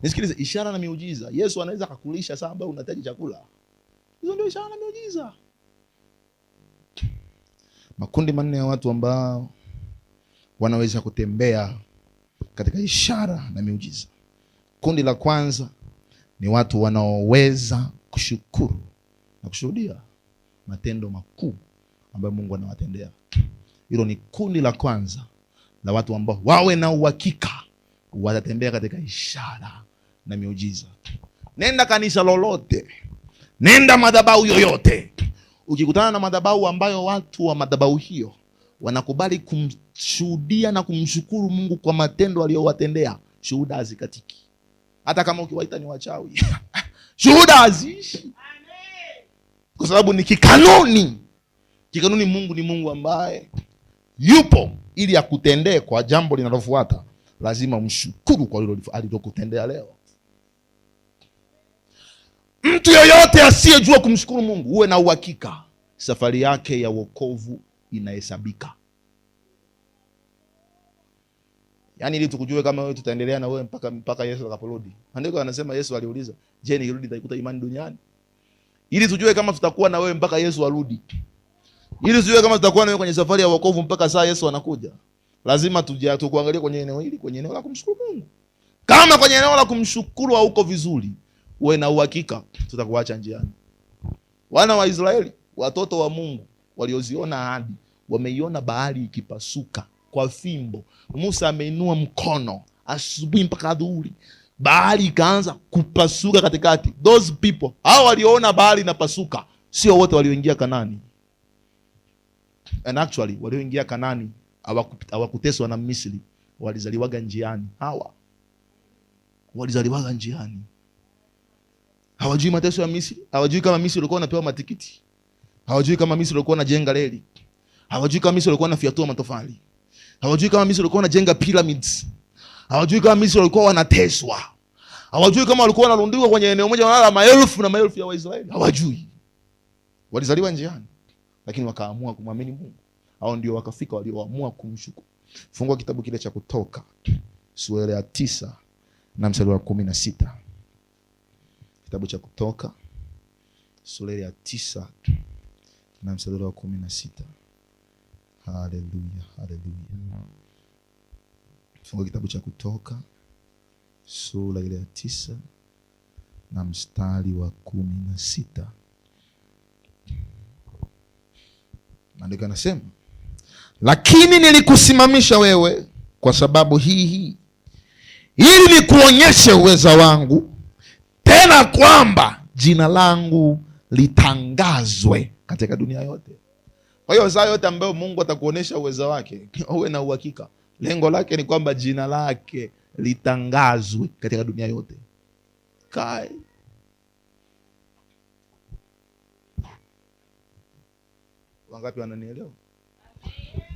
Nisikilize, ishara na miujiza. Yesu anaweza kukulisha saa ambayo unahitaji chakula. Hizo ndio ishara na miujiza. Makundi manne ya watu ambao wanaweza kutembea katika ishara na miujiza. Kundi la kwanza ni watu wanaoweza kushukuru na kushuhudia matendo makuu ambayo Mungu anawatendea. Hilo ni kundi la kwanza la watu ambao wawe na uhakika watatembea katika ishara na miujiza. Nenda kanisa lolote, nenda madhabahu yoyote, ukikutana na madhabahu ambayo watu wa madhabahu hiyo wanakubali kumshuhudia na kumshukuru Mungu kwa matendo aliyowatendea, shuhuda hazikatiki. Hata kama ukiwaita ni wachawi shuhuda haziishi, kwa sababu ni kikanuni. Kikanuni, Mungu ni Mungu ambaye yupo ili akutendee kwa jambo linalofuata. Lazima umshukuru kwa hilo alilokutendea leo. Mtu yoyote asiyejua kumshukuru Mungu, uwe na uhakika safari yake ya wokovu inahesabika. Yaani ili tukujue kama wewe tutaendelea na wewe mpaka Yesu atakaporudi. Andiko anasema, Yesu aliuliza, je, nikirudi nitaikuta imani duniani? Ili tujue kama tutakuwa na wewe mpaka Yesu arudi. Ili tujue kama tutakuwa na wewe kwenye safari ya wokovu mpaka saa Yesu anakuja. Lazima tukuangalie kwenye eneo hili, kwenye eneo la kumshukuru Mungu. Kama kwenye eneo la kumshukuru hauko vizuri, uwe na uhakika tutakuacha njiani. Wana wa Israeli, watoto wa Mungu, walioziona ahadi, wameiona bahari ikipasuka kwa fimbo. Musa ameinua mkono asubuhi mpaka adhuhuri, bahari ikaanza kupasuka katikati. Those people, hao walioona bahari inapasuka, sio wote walioingia Kanani. And actually walioingia Kanani hawakuteswa na Misri, walizaliwaga njiani. Hawa walizaliwaga njiani. Hawajui mateso ya Misri, hawajui kama Misri walikuwa wanapewa matikiti, hawajui kama Misri walikuwa wanajenga reli, hawajui kama Misri walikuwa wanafiatua matofali, hawajui kama Misri walikuwa wanajenga pyramids, hawajui kama Misri walikuwa wanateswa, hawajui kama walikuwa wanarundikwa kwenye eneo moja wanalala maelfu na maelfu ya Waisraeli. Hawajui. Walizaliwa njiani, lakini wakaamua kumwamini Mungu. Hao ndio wakafika walioamua kumshukuru. Fungua kitabu kile cha Kutoka sura ya 9 na mstari wa 16. Kitabu cha Kutoka sura ya 9 na mstari wa 16. Haleluya, haleluya. Fungua kitabu cha Kutoka sura ile ya 9 na mstari wa 16. Maandiko yanasema, lakini nilikusimamisha wewe kwa sababu hii ili nikuonyeshe uweza wangu, tena kwamba jina langu litangazwe katika dunia yote. Kwa hiyo saa yote ambayo Mungu atakuonyesha uweza wake, uwe na uhakika lengo lake ni kwamba jina lake litangazwe katika dunia yote. Kai, wangapi wananielewa?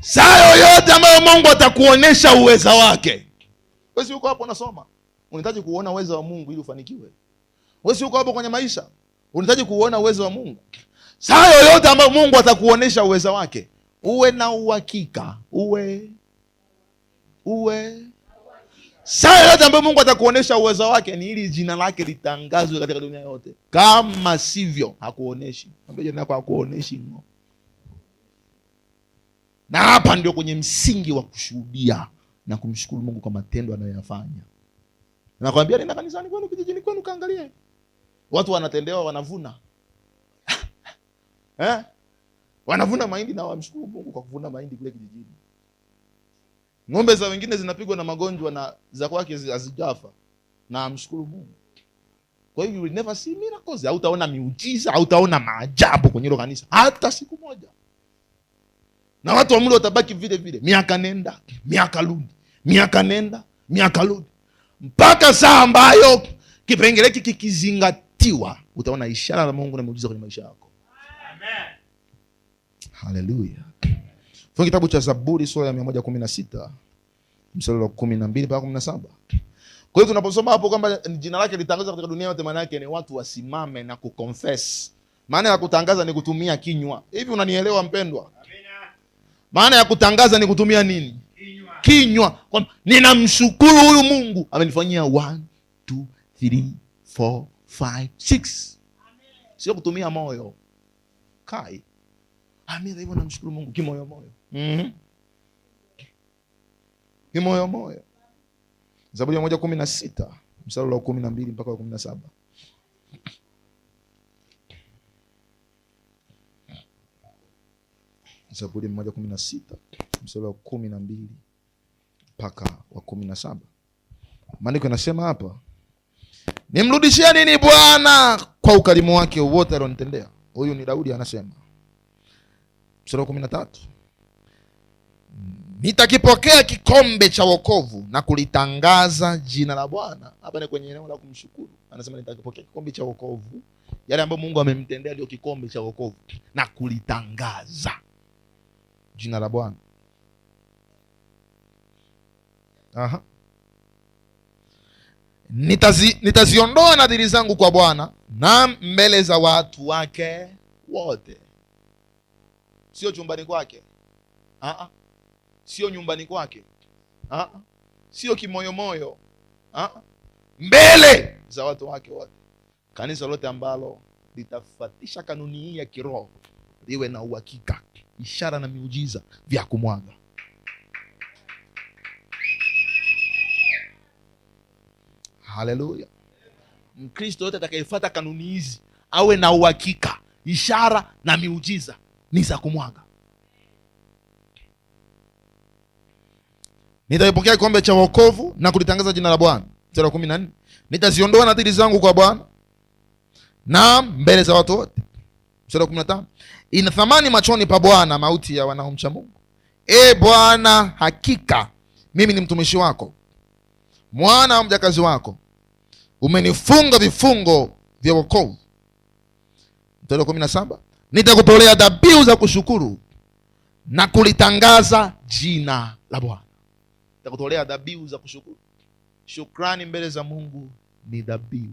Saa yoyote ambayo Mungu atakuonyesha uweza wake. Wewe si uko hapo unasoma, unahitaji kuona uwezo wa Mungu ili ufanikiwe. Wewe si uko hapo kwenye maisha, unahitaji kuona uwezo wa Mungu. Saa yoyote ambayo Mungu atakuonyesha uwezo wake, uwe na uhakika, uwe saa yoyote ambayo Mungu atakuonyesha uwezo wake ni ili jina lake litangazwe katika dunia yote. Kama sivyo, hakuoneshi. Mwambie jina lako hakuoneshi. Na hapa ndio kwenye msingi wa kushuhudia na kumshukuru Mungu kwa matendo anayoyafanya. Nakwambia, nenda kanisani kwenu, kijijini kwenu, kaangalie. Watu wanatendewa, wanavuna. Wanavuna mahindi na wamshukuru Mungu kwa kuvuna mahindi kule kijijini. Ng'ombe za wengine zinapigwa na magonjwa na za kwake hazijafa na amshukuru Mungu. Kwa hiyo you will never see miracles. Hautaona miujiza, hautaona maajabu kwenye hilo kanisa hata siku moja. Na watu wa mle watabaki vile vile, miaka nenda, miaka rudi, miaka nenda, miaka rudi, mpaka saa ambayo kipengele kikizingatiwa utaona ishara za Mungu na miujiza kwenye maisha yako. Amen. Haleluya. Funga kitabu cha Zaburi sura ya 116 mstari wa 12 mpaka 17. Kwa hiyo tunaposoma hapo kwamba jina lake litangazwe katika dunia yote, maana yake ni watu wasimame na kuconfess. Maana ya kutangaza ni kutumia kinywa. Hivi unanielewa mpendwa? Maana ya kutangaza ni kutumia nini? Kinywa. Kwa ninamshukuru huyu Mungu amenifanyia 1 2 3 4 5 6. Sio kutumia moyo. Kai. Amina, hivyo namshukuru Mungu kimoyo moyo. Kimoyo moyo. Zaburi ya 116 mstari wa 12 mpaka wa 17. Zaburi 116 mstari wa 12 mpaka wa 17. Maandiko yanasema hapa, nimrudishia nini Bwana kwa ukarimu wake wote alionitendea? Huyu ni Daudi anasema. Mstari wa 13, nitakipokea kikombe cha wokovu na kulitangaza jina la Bwana. Hapa ni kwenye eneo la kumshukuru. Anasema nitakipokea kikombe cha wokovu, yale ambayo Mungu amemtendea ndio kikombe cha wokovu, na kulitangaza jina la Bwana. Aha. Nitaziondoa nadhiri zangu kwa Bwana na mbele za watu wake wote. Sio chumbani kwake, sio nyumbani kwake, sio kimoyomoyo, mbele za watu wake wote. Kanisa lote ambalo litafuatisha kanuni hii ya kiroho liwe na uhakika, ishara na miujiza vya kumwaga. Haleluya. Mkristo yote atakayefuata kanuni hizi awe na uhakika, ishara na miujiza ni za kumwaga. Nitaipokea kikombe cha wokovu na kulitangaza jina la Bwana. Mstari wa 14, nitaziondoa nadhiri zangu kwa Bwana na mbele za watu wote. Mstari wa 15, ina thamani machoni pa Bwana mauti ya wanaomcha Mungu. Bwana, hakika mimi ni mtumishi wako, mwana wa mjakazi wako, umenifunga vifungo vya wokovu. Mstari wa 17, nitakutolea dhabihu za kushukuru na kulitangaza jina la Bwana. Nitakutolea dhabihu za kushukuru. Shukrani mbele za Mungu ni dhabihu.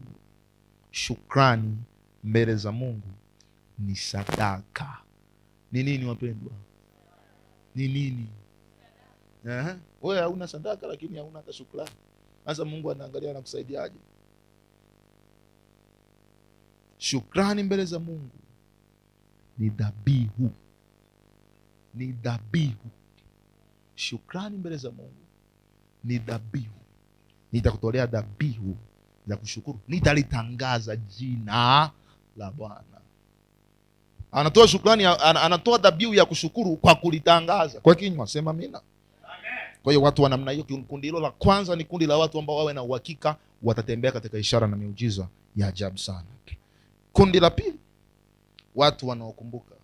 Shukrani mbele za Mungu ni sadaka. Ni nini wapendwa? Ni nini? Wewe hauna sadaka lakini hauna hata shukrani. Sasa Mungu anaangalia na kusaidiaje? Shukrani mbele za Mungu ni dhabihu. Ni dhabihu. Shukrani mbele za Mungu ni dhabihu. Nitakutolea dhabihu za kushukuru, nitalitangaza jina la Bwana. Anatoa shukrani, anatoa dhabihu ya kushukuru kwa kulitangaza kwa kinywa. Sema amina. Kwa hiyo watu wa namna hiyo, kundi hilo la kwanza ni kundi la watu ambao wawe na uhakika watatembea katika ishara na miujiza ya ajabu sana. Kundi la pili, watu wanaokumbuka.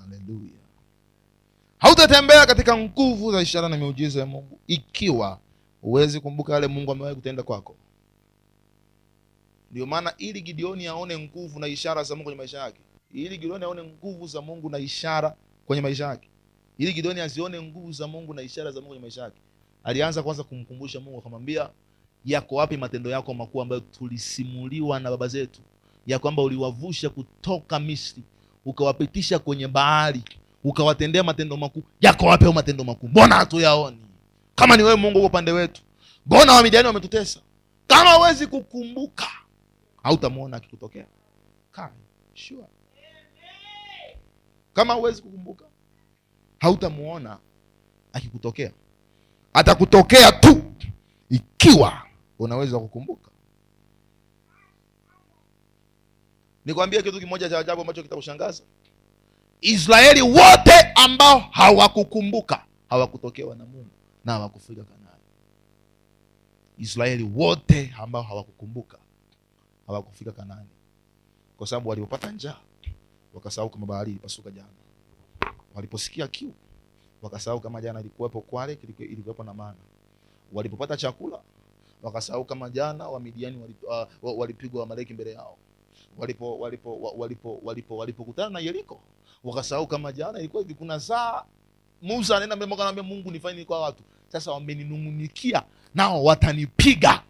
Haleluya. Hautatembea katika nguvu za ishara na miujiza ya Mungu ikiwa huwezi kumbuka yale Mungu amewahi kutenda kwako. Ndio maana ili Gideoni aone nguvu na ishara za Mungu kwenye maisha yake, ili Gideoni aone nguvu za Mungu na ishara kwenye maisha yake, ili Gideoni azione nguvu za Mungu na ishara za Mungu kwenye maisha yake, alianza kwanza kumkumbusha Mungu, akamwambia, yako wapi matendo yako makuu ambayo tulisimuliwa na baba zetu, ya kwamba uliwavusha kutoka Misri, ukawapitisha kwenye bahari, ukawatendea matendo makuu. Yako wapi hayo matendo makuu? Mbona hatuyaoni? Kama ni wewe Mungu uko upande wetu, mbona Wamidiani wametutesa? Kama huwezi kukumbuka, hautamuona akikutokea. Sure. Kama huwezi kukumbuka, hautamuona akikutokea. Atakutokea tu ikiwa unaweza kukumbuka. Nikwambie kitu kimoja cha ajabu ambacho kitakushangaza. Israeli wote ambao hawakukumbuka hawakutokewa na Mungu na hawakufika Kanaani. Israeli wote ambao hawakukumbuka hawakufika Kanaani, kwa sababu walipopata njaa wakasahau kama bahari ilipasuka jana. Waliposikia kiu wakasahau kama jana ilikuwepo kwale, ilikuwepo na mana. Walipopata chakula wakasahau kama jana Wamidiani walipigwa Amaleki mbele yao. Walipokutana na Yeriko wakasahau kama jana ilikuwa hivi kuna saa Musa anaenda mbele akamwambia Mungu nifanye nini kwa watu. Sasa wameninungunikia nao watanipiga.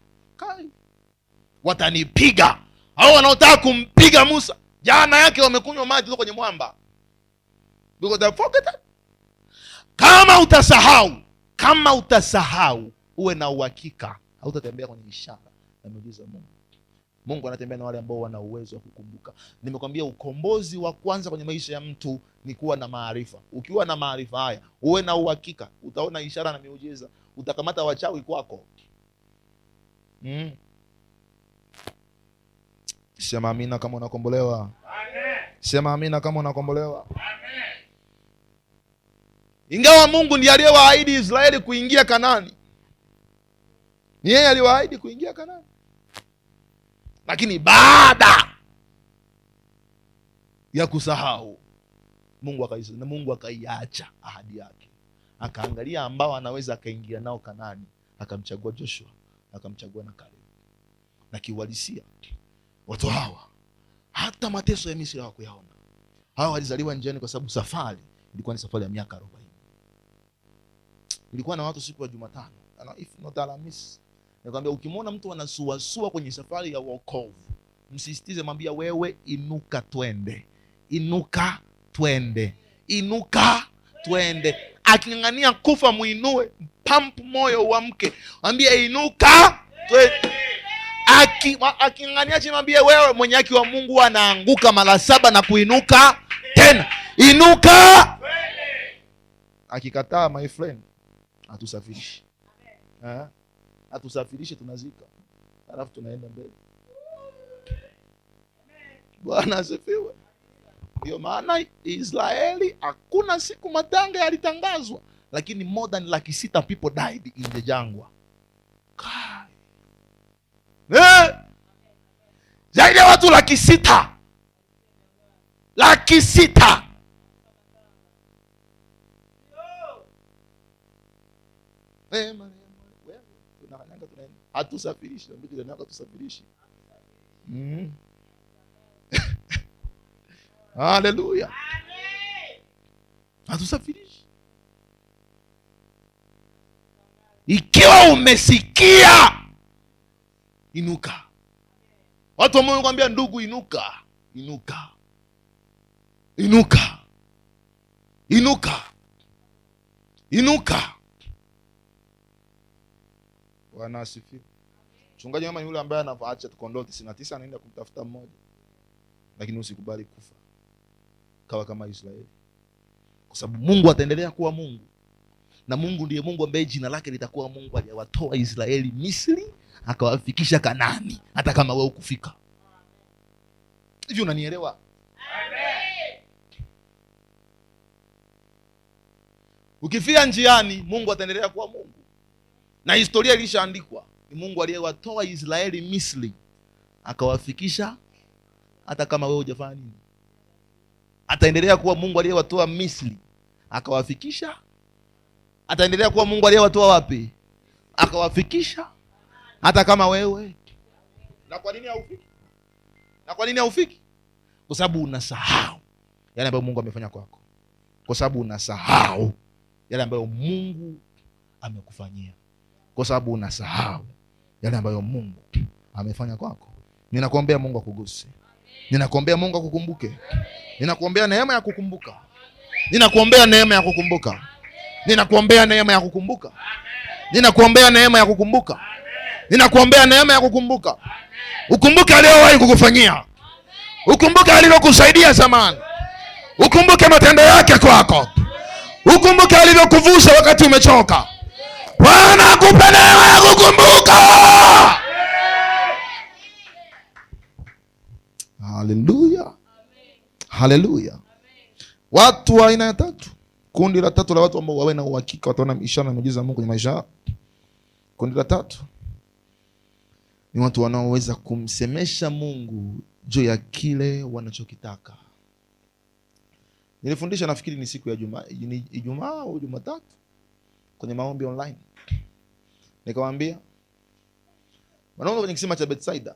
Watanipiga. Hao wanaotaka kumpiga Musa jana yake wamekunywa maji kwenye mwamba. Because they forget. Kama utasahau uwe na uhakika hautatembea kwenye ishara na miujiza Mungu. Mungu anatembea na wale ambao wana uwezo wa kukumbuka. Nimekwambia ukombozi wa kwanza kwenye maisha ya mtu ni kuwa na maarifa. Ukiwa na maarifa haya, uwe na uhakika, utaona ishara na miujiza, utakamata wachawi kwako. Sema amina kama unakombolewa. Amen. Sema amina kama unakombolewa. Amen. Ingawa Mungu ndiye aliyewaahidi Israeli kuingia Kanaani, ni yeye aliwaahidi kuingia Kanaani, lakini baada ya kusahau Mungu akaiacha ahadi yake, akaangalia ambao anaweza akaingia nao Kanaani, akamchagua Joshua, akamchagua na Caleb. Na kiuhalisia watu hawa hata mateso ya Misri hawakuyaona. Hawa walizaliwa njiani kwa sababu safari ilikuwa ni safari ya miaka 40. Ilikuwa na watu siku ya Jumatano, if not Alhamisi. Nikwambia, ukimwona mtu anasuasua kwenye safari ya wokovu, msisitize, mwambia wewe, inuka twende, inuka twende, inuka twende. Aking'ang'ania kufa, muinue, pampu moyo uamke, mwambie inuka twende. Aking'ang'ania chini, mwambie wewe, mwenye haki wa Mungu anaanguka mara 7 na kuinuka tena, inuka twende. Akikataa, my friend, hatusafirishi. Hatusafirishi, tunazika, alafu tunaenda mbele. Bwana asifiwe. Ndio maana Israeli hakuna siku matanga yalitangazwa, lakini more than 600 people died in the jangwa. Zaidi ya watu 600. 600. Hatusafirishi, hatusafirishi. Haleluya. Hatusafirishi. Ikiwa umesikia, inuka. Watu wa Mungu kwambia, ndugu, inuka, inuka, inuka, inuka, inuka. Bwana asifiwe. Mchungaji kama yule ambaye anaacha kondoo 99 anaenda kumtafuta mmoja, lakini usikubali kufa kawa kama Israeli, kwa sababu Mungu ataendelea kuwa Mungu, na Mungu ndiye Mungu ambaye jina lake litakuwa Mungu aliyewatoa Israeli Misri akawafikisha Kanaani, hata kama wewe ukufika. Hivi unanielewa? Amen. Ukifia njiani, Mungu ataendelea kuwa Mungu, na historia ilishaandikwa. Ni Mungu aliyewatoa Israeli Misri akawafikisha, hata kama wewe hujafanya nini. Ataendelea kuwa Mungu aliyewatoa Misri akawafikisha. Ataendelea kuwa Mungu aliyewatoa wapi? Akawafikisha, hata kama wewe. Na kwa nini haufiki? Na kwa nini haufiki? Kwa sababu unasahau yale ambayo Mungu amefanya kwako. Kwa sababu unasahau yale ambayo Mungu amekufanyia. Kwa sababu unasahau yale ambayo Mungu amefanya kwako. Ninakuombea Mungu akuguse. Ninakuombea Mungu akukumbuke. Ninakuombea neema ya kukumbuka. Ninakuombea neema ya kukumbuka. Ninakuombea neema ya kukumbuka. Ninakuombea neema ya kukumbuka. Ninakuombea neema ya kukumbuka. Ukumbuke aliyowahi kukufanyia. Ukumbuke alilokusaidia zamani. Ukumbuke matendo yake kwako. Ukumbuke alivyokuvusa wakati umechoka. Bwana akupe neema ya kukumbuka. Haleluya. Haleluya. Watu wa aina ya tatu. Kundi la tatu la watu ambao wawe na uhakika wataona ishara na miujiza ya Mungu kwenye maisha yao. Kundi la tatu ni watu wanaoweza kumsemesha Mungu juu ya kile wanachokitaka. Nilifundisha, nafikiri ni siku ya Ijumaa au Jumatatu, kwenye maombi online. Nikamwambia, wanaomba kwenye kisima cha Bethsaida.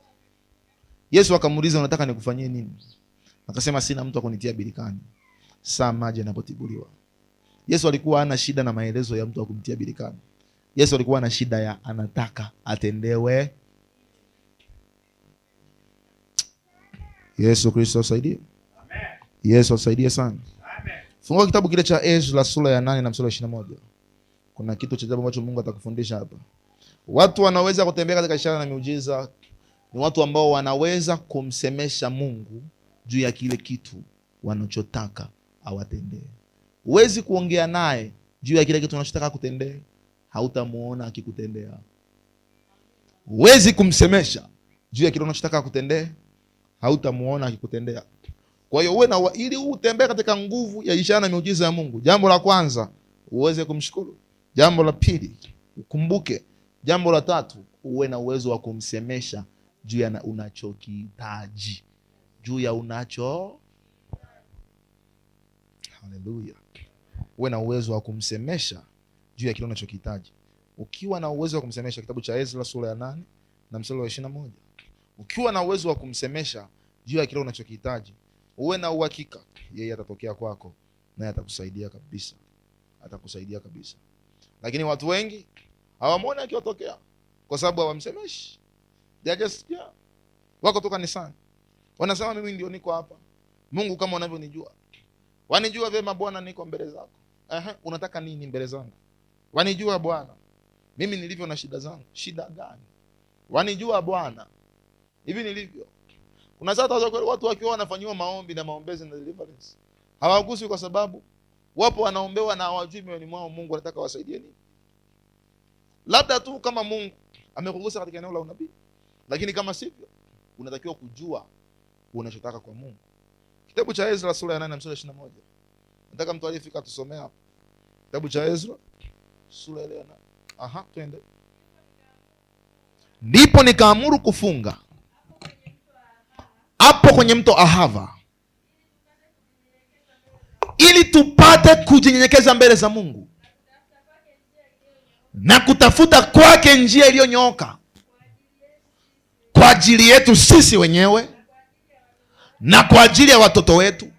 Yesu akamuuliza, unataka nikufanyie nini? Akasema, sina mtu akunitia birikani saa maji yanapotibuliwa. Yesu alikuwa hana shida na maelezo ya mtu wa kumtia birikani. Yesu alikuwa na shida ya anataka atendewe. Yesu Kristo asaidie. Amen. Yesu asaidie sana. Amen. Fungua kitabu kile cha Ezra sura ya 8 na mstari wa 21. Kuna kitu cha ajabu ambacho Mungu atakufundisha hapa. Watu wanaweza kutembea katika ishara na miujiza ni watu ambao wanaweza kumsemesha Mungu juu ya kile kitu wanachotaka awatendee. Huwezi kuongea naye juu ya kile kitu unachotaka kutendee, hautamuona akikutendea. Huwezi kumsemesha juu ya kile unachotaka kutendee, hautamuona akikutendea. Kwa hiyo uwe na ili utembee katika nguvu ya ishara na miujiza ya Mungu. Jambo la kwanza, uweze kumshukuru. Jambo la pili, ukumbuke. Jambo la tatu, uwe na uwezo wa kumsemesha juu ya unachokihitaji, juu ya unacho. Haleluya. Uwe na uwezo wa kumsemesha juu ya kile unachokihitaji. Ukiwa na uwezo wa kumsemesha, kitabu cha Ezra sura ya 8 na mstari wa 21. Ukiwa na uwezo wa kumsemesha juu ya kile unachokihitaji, uwe na uhakika yeye atatokea kwako naye atakusaidia kabisa. Atakusaidia kabisa. Lakini watu wengi hawamwoni akiwatokea kwa sababu hawamsemeshi. They just wako tu kanisani. Wanasema mimi ndio niko hapa. Mungu kama unavyonijua. Wanijua vyema Bwana, niko mbele zako. Unataka nini mbele zangu? Wanijua Bwana mimi nilivyo na shida zangu. Shida gani? Wanijua Bwana hivi nilivyo. Kuna sasa watu wakiwa wanafanywa maombi na maombezi na deliverance, hawagusi kwa sababu wapo wanaombewa na hawajui moyoni mwao Mungu anataka wasaidie nini. Labda tu kama Mungu amekugusa katika eneo la unabii, lakini kama sivyo unatakiwa kujua unachotaka kwa Mungu. Kitabu cha Ezra sura ya 8 na mstari wa 21. Nataka mtu aliyefika tusomee hapo. Kitabu cha Ezra sura ya 8. Twende. Ndipo nikaamuru kufunga hapo kwenye mto Ahava, ili tupate kujinyenyekeza mbele za Mungu na kutafuta kwake njia iliyonyooka, kwa ajili yetu sisi wenyewe na kwa ajili ya watoto wetu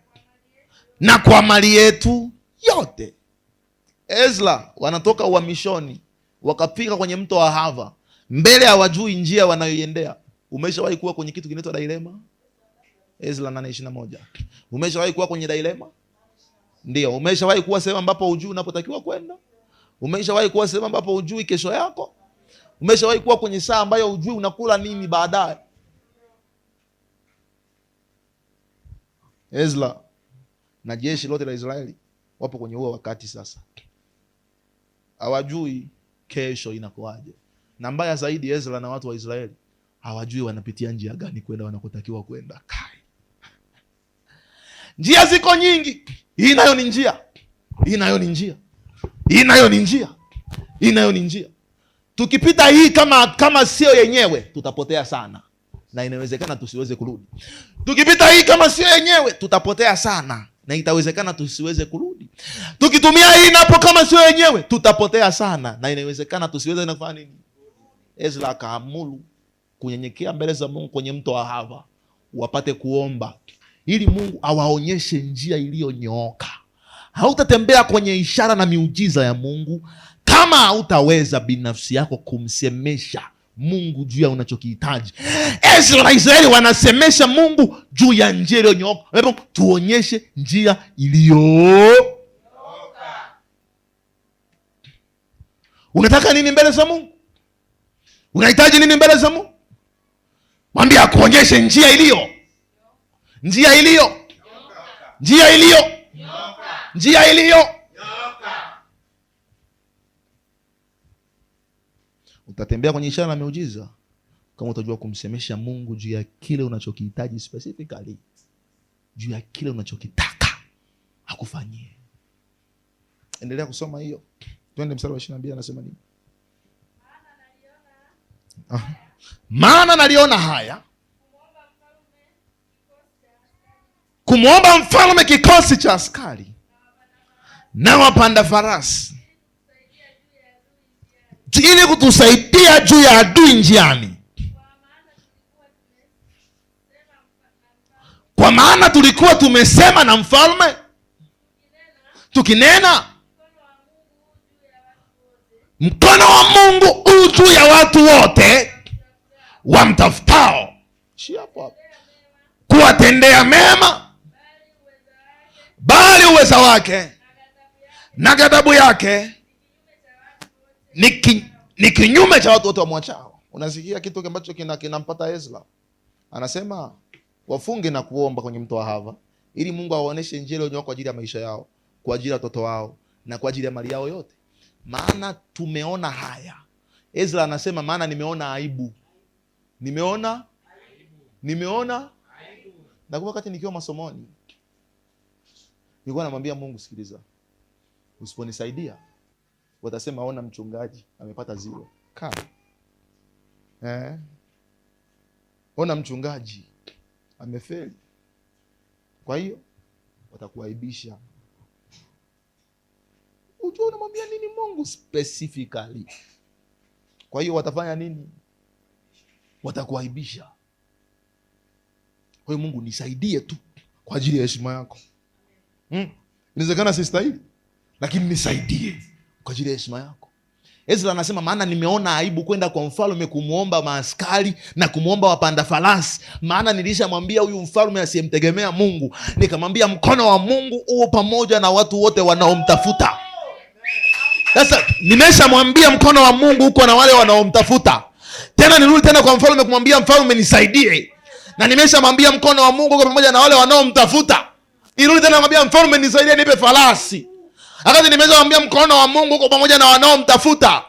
na kwa mali yetu yote. Ezra wanatoka uhamishoni wakafika kwenye mto wa Ahava, mbele hawajui njia wanayoiendea. Umeshawahi kuwa kwenye kitu kinaitwa dilema? Ezra 8:21. Umeshawahi kuwa kwenye dilema? Ndio. Umeshawahi kuwa sehemu ambapo hujui unapotakiwa kwenda? Umeshawahi kuwa sehemu ambapo hujui kesho yako? Umeshawahi kuwa kwenye saa ambayo hujui unakula nini baadaye? Ezra na jeshi lote la Israeli wapo kwenye huo wakati sasa. Hawajui kesho inakuaje. Na mbaya zaidi, Ezra na watu wa Israeli hawajui wanapitia njia gani kwenda wanakotakiwa kwenda. Njia ziko nyingi. Hii nayo ni njia. Hii nayo ni njia. Hii nayo ni njia. Hii nayo ni njia. Tukipita hii kama sio yenyewe tutapotea sana, na inawezekana tusiweze kurudi. Tukipita hii kama sio yenyewe tutapotea sana, na itawezekana tusiweze kurudi. Tukitumia hii napo kama sio yenyewe tutapotea sana, na inawezekana tusiweze kufanya nini? Ezra akaamuru kunyenyekea mbele za Mungu kwenye mto wa Ahava, wapate kuomba ili Mungu awaonyeshe njia iliyonyooka. Hautatembea kwenye ishara na miujiza ya Mungu kama hautaweza binafsi yako kumsemesha Mungu juu ya unachokihitaji. Ezra na Israeli wanasemesha Mungu juu ya njia iliyonyooka. Tuonyeshe njia iliyonyooka. Unataka nini mbele za Mungu? Unahitaji nini mbele za Mungu? Mwambie akuonyeshe njia iliyo. Njia iliyo. Njia iliyo. Njia iliyo. Utatembea kwenye ishara na miujiza kama utajua kumsemesha Mungu juu ya kile unachokihitaji specifically, juu ya kile unachokitaka akufanyie. Endelea kusoma hiyo. Twende mstari wa 22, anasema nini? Maana naliona haya kumwomba mfalme kikosi cha askari na wapanda farasi, ili kutusaidia juu ya adui njiani, kwa maana tulikuwa tumesema na mfalme tukinena, mkono wa Mungu u juu ya watu wote wamtafutao, kuwatendea mema, bali uweza wake na ghadhabu yake ni kinyume cha watu wote wamwachao. Unasikia kitu ambacho kinampata Ezra? Anasema wafunge na kuomba kwenye mto wa Ahava ili Mungu awaoneshe njia iliyonyooka kwa ajili ya maisha yao, kwa ajili ya watoto wao na kwa ajili ya mali yao yote. Maana tumeona haya. Ezra anasema maana nimeona aibu. Nimeona aibu. Na kwa wakati nikiwa masomoni nilikuwa namwambia Mungu, sikiliza, Usiponisaidia watasema ona mchungaji amepata 0. Ona mchungaji amefeli. Kwa hiyo watakuaibisha. Unajua unamwambia nini Mungu specifically? Kwa hiyo watafanya nini? Watakuaibisha. Kwa hiyo Mungu nisaidie tu kwa ajili ya heshima yako. Inawezekana sistahili, lakini nisaidie kwa ajili ya heshima yako. Ezra anasema maana nimeona aibu kwenda kwa mfalme kumuomba maaskari na kumuomba wapanda farasi, maana nilishamwambia huyu mfalme asiyemtegemea Mungu, nikamwambia mkono wa Mungu uo pamoja na watu wote wanaomtafuta. Sasa nimeshamwambia mkono wa Mungu uko na wale wanaomtafuta, tena nirudi tena kwa mfalme kumwambia mfalme nisaidie, na nimeshamwambia mkono wa Mungu uko pamoja na wale wanaomtafuta, nirudi tena kumwambia mfalme nisaidie nipe farasi, akati nimeshamwambia mkono wa Mungu uko pamoja na wanaomtafuta,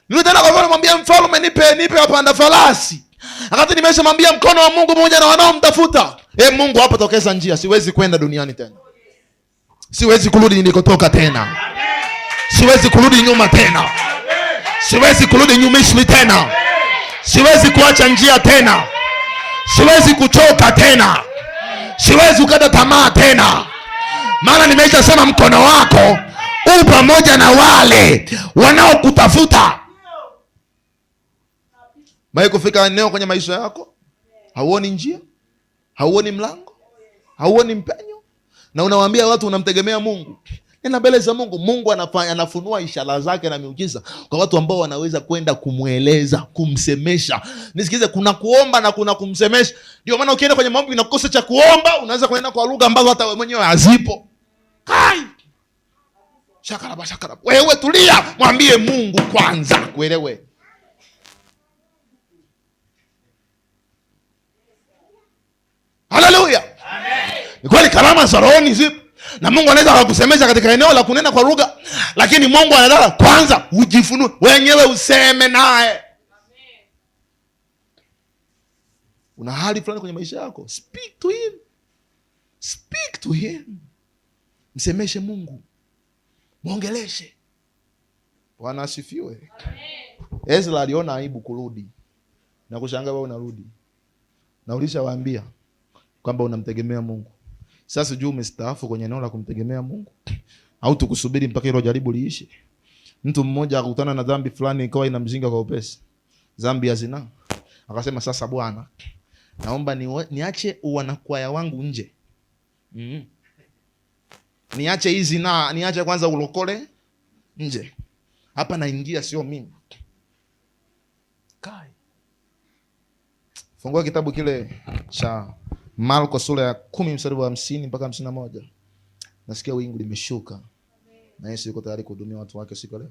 nirudi tena kwa mfalme kumwambia mfalme nipe wapanda farasi, akati nimeshamwambia mkono wa Mungu pamoja na wanaomtafuta. Mungu hapa tokeza njia, siwezi kwenda duniani tena, siwezi kurudi nilikotoka tena, siwezi kurudi nyuma tena, siwezi kurudi nyuma Misri tena, siwezi kuacha njia tena, siwezi kuchoka tena, siwezi kukata tamaa tena, maana nimeshasema mkono wako u pamoja na wale wanaokutafuta. Bali kufika eneo kwenye maisha yako hauoni njia, hauoni mlango, hauoni mpenyo, na unawaambia watu unamtegemea Mungu. Nena mbele za Mungu. Mungu anafunua ishara zake na miujiza kwa watu ambao wanaweza kwenda kumweleza, kumsemesha. Nisikize, kuna kuomba na kuna kumsemesha. Ndio maana ukienda kwenye maombi unakosa cha kuomba, unaweza kwenda kwa lugha ambazo hata wewe mwenyewe hazipo. Shakaraba. Wewe tulia, mwambie Mungu kwanza kuelewe. Haleluya. Amen. Ni kweli karama za rohoni zipo, na Mungu anaweza kukusemesha katika eneo la kunena kwa lugha, lakini Mungu anataka kwanza ujifunue wenyewe, useme naye. Una hali fulani kwenye maisha yako, speak to him. Speak to him. Msemeshe Mungu, mwongeleshe. Bwana asifiwe. Ezra aliona aibu kurudi, na kushangaa wewe unarudi na ulishawaambia kwamba unamtegemea Mungu. Sasa sijui umestaafu kwenye eneo la kumtegemea Mungu au tukusubiri mpaka hilo jaribu liishe. Mtu mmoja akakutana na dhambi fulani ikawa inamzinga kwa upesi, dhambi ya zinaa. Akasema sasa Bwana, naomba niache uwanakwaya wangu nje. Niache hizi zinaa, niache kwanza ulokole nje. Hapa naingia sio mimi. Kai. Fungua kitabu kile cha Marko sura ya 10 mstari wa 50 mpaka 51. Nasikia wingu limeshuka. Na Yesu yuko tayari kuhudumia watu wake siku leo.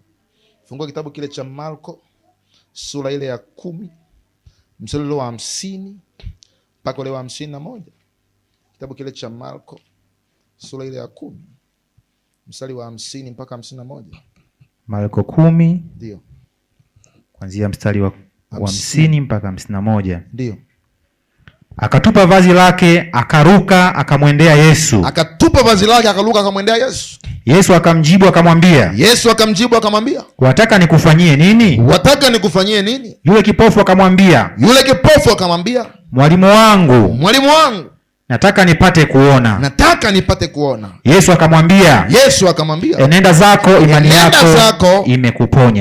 Fungua kitabu kile cha Marko sura ile ya 10 mstari wa 50 mpaka ule wa 51. Kitabu kile cha Marko sura ile ya 10 mstari wa 50 mpaka 51. Marko 10 ndio kuanzia mstari wa 50 mpaka 51. Ndio. Akatupa vazi lake akaruka akamwendea Yesu. Akatupa vazi lake akaruka akamwendea Yesu. Yesu akamjibu akamwambia, wataka nikufanyie nini? Yule kipofu akamwambia, mwalimu wangu, nataka nipate kuona. Yesu akamwambia, enenda zako,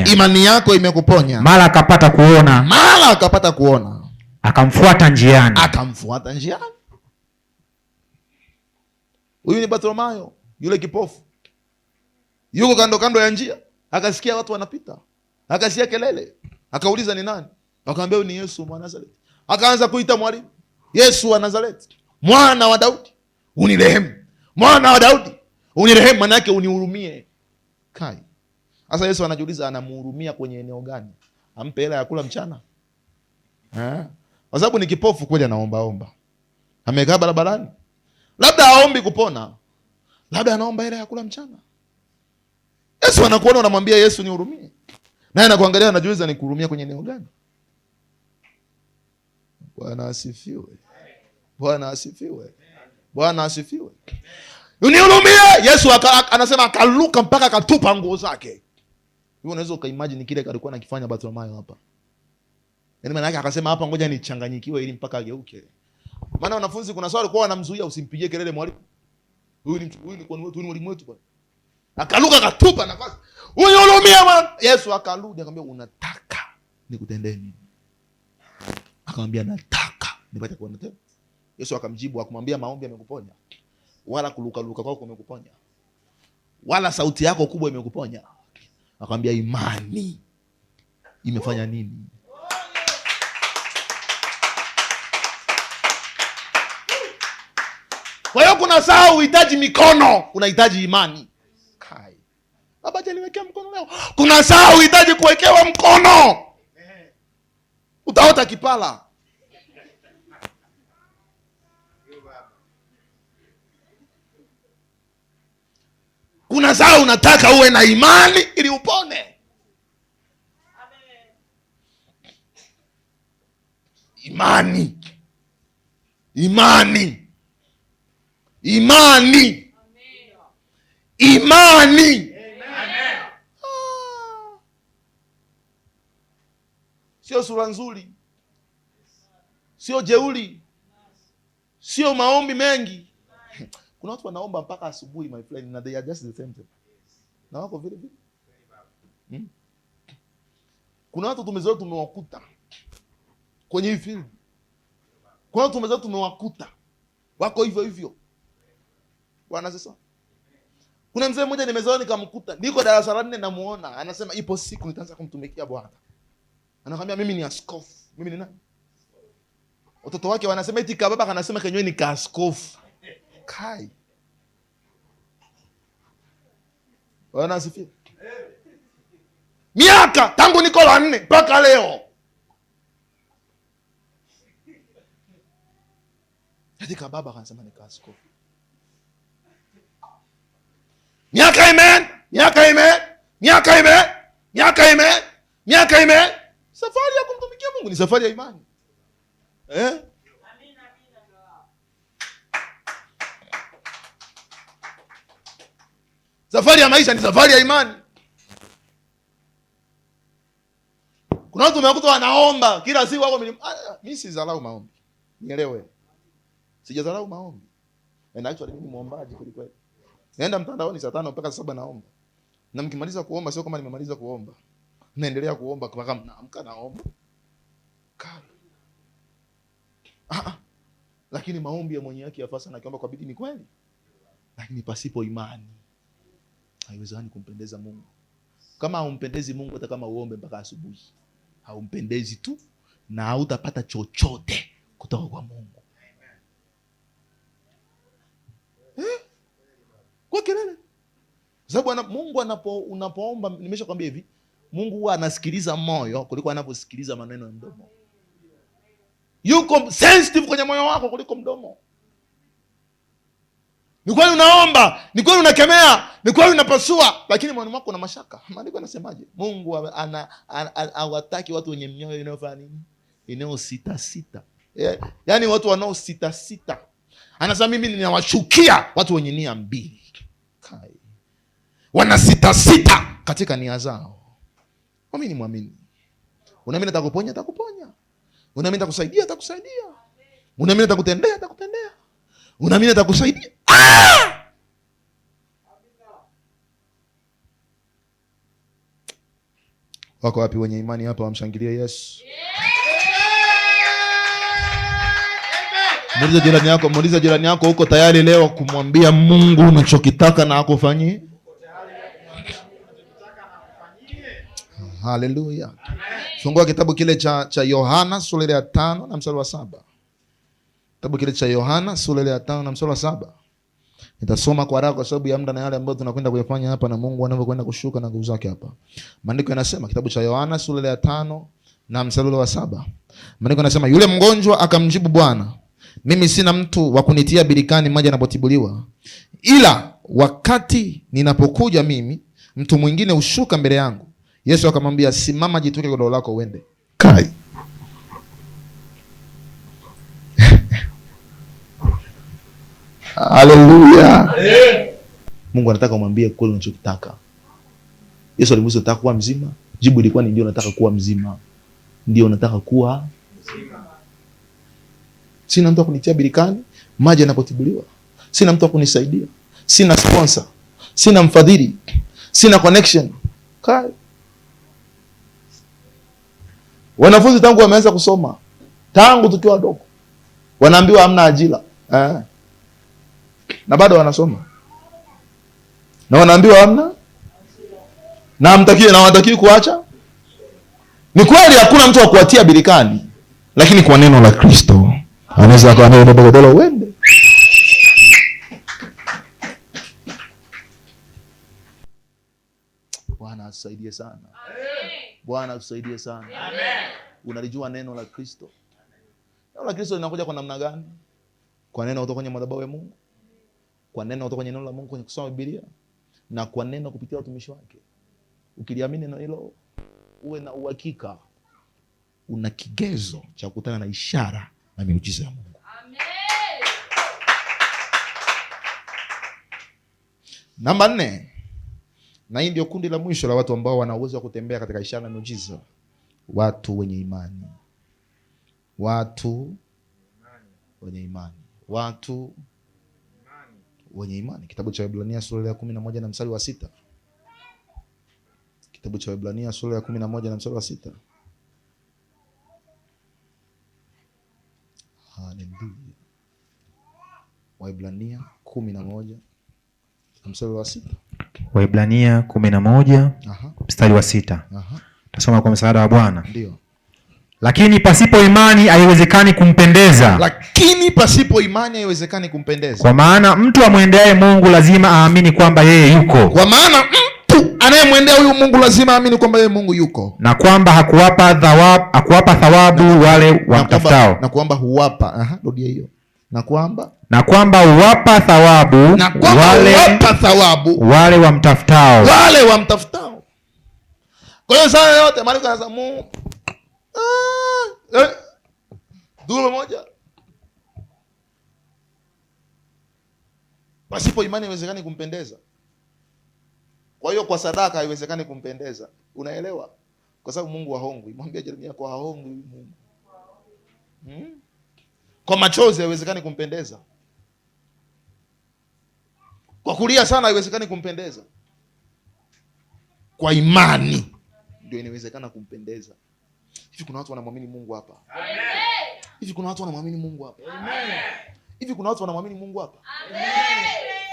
imani yako imekuponya. Mara akapata kuona. Akamfuata njiani. Huyu ni Bartimayo, yule kipofu. Yuko kando ya njia, akasikia watu wanapita, akasikia kelele, akauliza ni nani? Akamwambia ni Yesu mwana wa Nazareti. Akaanza kuita mwalimu, Yesu wa Nazareti, mwana wa Daudi, unirehemu. Mwana wa Daudi, unirehemu, maana yake unihurumie. Kai. Sasa Yesu anajiuliza anamhurumia kwenye eneo gani? Ampe hela ya kula mchana? Kwa sababu ni kipofu kweli, anaomba. Amekaa barabarani. Labda haombi kupona, labda anaomba hela ya kula mchana. Yesu anakuona unamwambia Yesu nihurumie, naye anakuangalia anajiuliza nikuhurumia kwenye eneo gani? Bwana asifiwe. unihurumie. Yesu anasema akaluka mpaka akatupa nguo zake. Hiyo unaweza ukaimagine kile alikuwa anakifanya Bartimayo hapa. Yaani maana yake akasema hapa ngoja nichanganyikiwe ili mpaka ageuke. Maana wanafunzi kuna swali walikuwa wanamzuia usimpigie kelele mwalimu. Huyu ni mwalimu wetu bwana. Akaluka akatupa nafasi. Unihurumie bwana. Yesu akarudi akamwambia unataka nikutendee nini? Akamwambia nataka nipate kuona tena. Yesu akamjibu akamwambia maombi yamekuponya. Wala kuluka kwako kumekuponya. Wala sauti yako kubwa imekuponya. Akamwambia imani imefanya nini? Kwa hiyo kuna saa uhitaji mikono, unahitaji imani. Kai. Baba je niwekea mkono leo. Kuna saa uhitaji kuwekewa mkono. Utaota kipala. Kuna saa unataka uwe na imani ili upone. Imani. Imani. Imani. Imani. Sio sura nzuri. Sio jeuri. Sio maombi mengi. Kuna watu wanaomba mpaka asubuhi my friend, na they are just the same thing. Na wako vile vile. Kuna watu tumezoea tumewakuta kwenye hii field. Kuna watu tumezoea tumewakuta wako hivyo hivyo. Bwana sasa. Kuna mzee mmoja nimezoea nikamkuta, niko darasa la 4 namuona, anasema ipo siku nitaanza kumtumikia Bwana. Anakuambia mimi ni askofu. Mimi ni nani? Watoto wake wanasema eti baba anasema kenyewe ni kaaskofu. Kai. Bwana asifiwe. Miaka tangu niko la 4 mpaka leo. Eti baba anasema ni kaaskofu. Miaka amen. Miaka amen. Miaka amen. Miaka amen. Miaka amen. Safari ya kumtumikia Mungu ni safari ya imani. Safari ya maisha ni safari ya imani. Kuna watu wamekuta wanaomba kila siku wako mimi sidharau maombi. Nielewe. Sijadharau maombi. And actually mimi muombaji kweli kweli. Naenda mtandaoni saa 5 mpaka saa 7 naomba. Na mkimaliza kuomba sio kama nimemaliza kuomba. Naendelea kuomba mpaka mnaamka naomba. Lakini maombi ya mwenye haki yafaa sana akiomba kwa bidii, ni kweli. Lakini pasipo imani haiwezekani kumpendeza Mungu. Kama haumpendezi Mungu hata kama uombe mpaka asubuhi, haumpendezi tu na hautapata chochote kutoka kwa Mungu. Kwa kelele. Sababu Mungu unapoomba, nimeshakwambia hivi, Mungu huwa anasikiliza moyo kuliko anaposikiliza maneno ya mdomo. Yuko sensitive kwenye moyo wako kuliko mdomo. Ni kweli unaomba, ni kweli unakemea, ni kweli unapasua, lakini moyoni mwako una mashaka. Maandiko yanasemaje? Mungu hawataki watu wenye mioyo inayofanya nini? Inayosita sita. Yaani watu wanaosita sita. Anasema mimi ninawachukia watu wenye nia mbili. Kai. Wanasita sita katika nia zao. Mimi ni muamini. Unaamini atakuponya, atakuponya. Unaamini atakusaidia, atakusaidia. Unaamini atakutendea, atakutendea. Unaamini atakusaidia. Wako wapi wenye imani hapa wamshangilie Yesu? Muulize jirani yako uko tayari leo kumwambia Mungu unachokitaka na akufanyie? Haleluya. Fungua kitabu kile cha Yohana sura ya 5 na mstari wa 7. Kitabu kile cha Yohana sura ya 5 na mstari wa 7. Nitasoma kwa haraka kwa sababu ya muda na yale ambayo tunakwenda kuyafanya hapa na Mungu anavyokwenda kushuka na nguvu zake hapa. Maandiko yanasema kitabu cha Yohana sura ya 5 na mstari wa 7. Maandiko yanasema yule mgonjwa akamjibu Bwana, mimi sina mtu wa kunitia birikani maji yanapotibuliwa, ila wakati ninapokuja mimi mtu mwingine ushuka mbele yangu. Yesu akamwambia, simama, jitwike godoro lako uende. Kai. Haleluya. Mungu anataka umwambie kweli unachotaka. Yesu alimuuliza unataka kuwa mzima? Jibu lilikuwa ni ndio, nataka kuwa mzima. Ndio, nataka kuwa mzima. Sina mtu wa kunitia birikani maji yanapotibuliwa. Sina mtu wa kunisaidia. Sina sponsor. Sina mfadhili. Sina connection. Kai. Wanafunzi tangu wameanza kusoma, tangu tukiwa wadogo, wanaambiwa hamna ajira. Na bado wanasoma. Na wanaambiwa hamna. Na hawatakiwi kuacha. Ni kweli hakuna mtu wa kuatia birikani, lakini kwa neno la Kristo anaweza akawa dogodolo uende. Bwana atusaidie sana. Bwana atusaidie sana. Unalijua neno la Kristo? Neno la Kristo linakuja kwa namna gani? Kwa neno kutoka kwenye madhabahu ya Mungu, kwa neno kutoka kwenye neno la Mungu kwenye kusoma Biblia, na kwa neno kupitia watumishi wake. Ukiliamini neno hilo, uwe na uhakika una kigezo cha kukutana na ishara na miujiza ya Mungu. Amen. Namba 4. Na hii ndio kundi la mwisho la watu ambao wana uwezo wa kutembea katika ishara na miujiza. Watu wenye imani. Watu wenye imani. Watu wenye imani. Kitabu cha Waebrania sura ya 11 na mstari wa 6. Kitabu cha Waebrania sura ya 11 na mstari wa 6. Haleluya. Waebrania 11 na mstari wa 6. Waebrania 11 mstari wa 6. Tasoma kwa msaada wa Bwana. Ndio. Lakini pasipo imani haiwezekani kumpendeza. Lakini pasipo imani haiwezekani kumpendeza. Kwa maana mtu amwendeaye Mungu lazima aamini kwamba yeye yuko. Kwa maana mtu anayemwendea huyu Mungu lazima aamini kwamba yeye Mungu yuko. Na kwamba hakuwapa thawabu wale wamtafutao. Na kwamba huwapa. Rudia hiyo. Na kwamba huwapa thawabu wale wamtafutao. Wale wamtafutao. Kwa hiyo sana yote maandiko yanasema Mungu duru moja. Pasipo imani haiwezekani kumpendeza. Kwa hiyo kwa sadaka haiwezekani kumpendeza. Unaelewa? Kwa sababu Mungu hahongwi. Mwambie jirani yako hahongwi Mungu. Kwa machozi haiwezekani kumpendeza. Kwa kulia sana haiwezekani kumpendeza. Kwa imani ndio inawezekana kumpendeza. Hivi kuna watu wanamwamini Mungu hapa? Amen. Hivi kuna watu wanamwamini Mungu hapa? Amen. Hivi kuna watu wanamwamini Mungu hapa? Amen.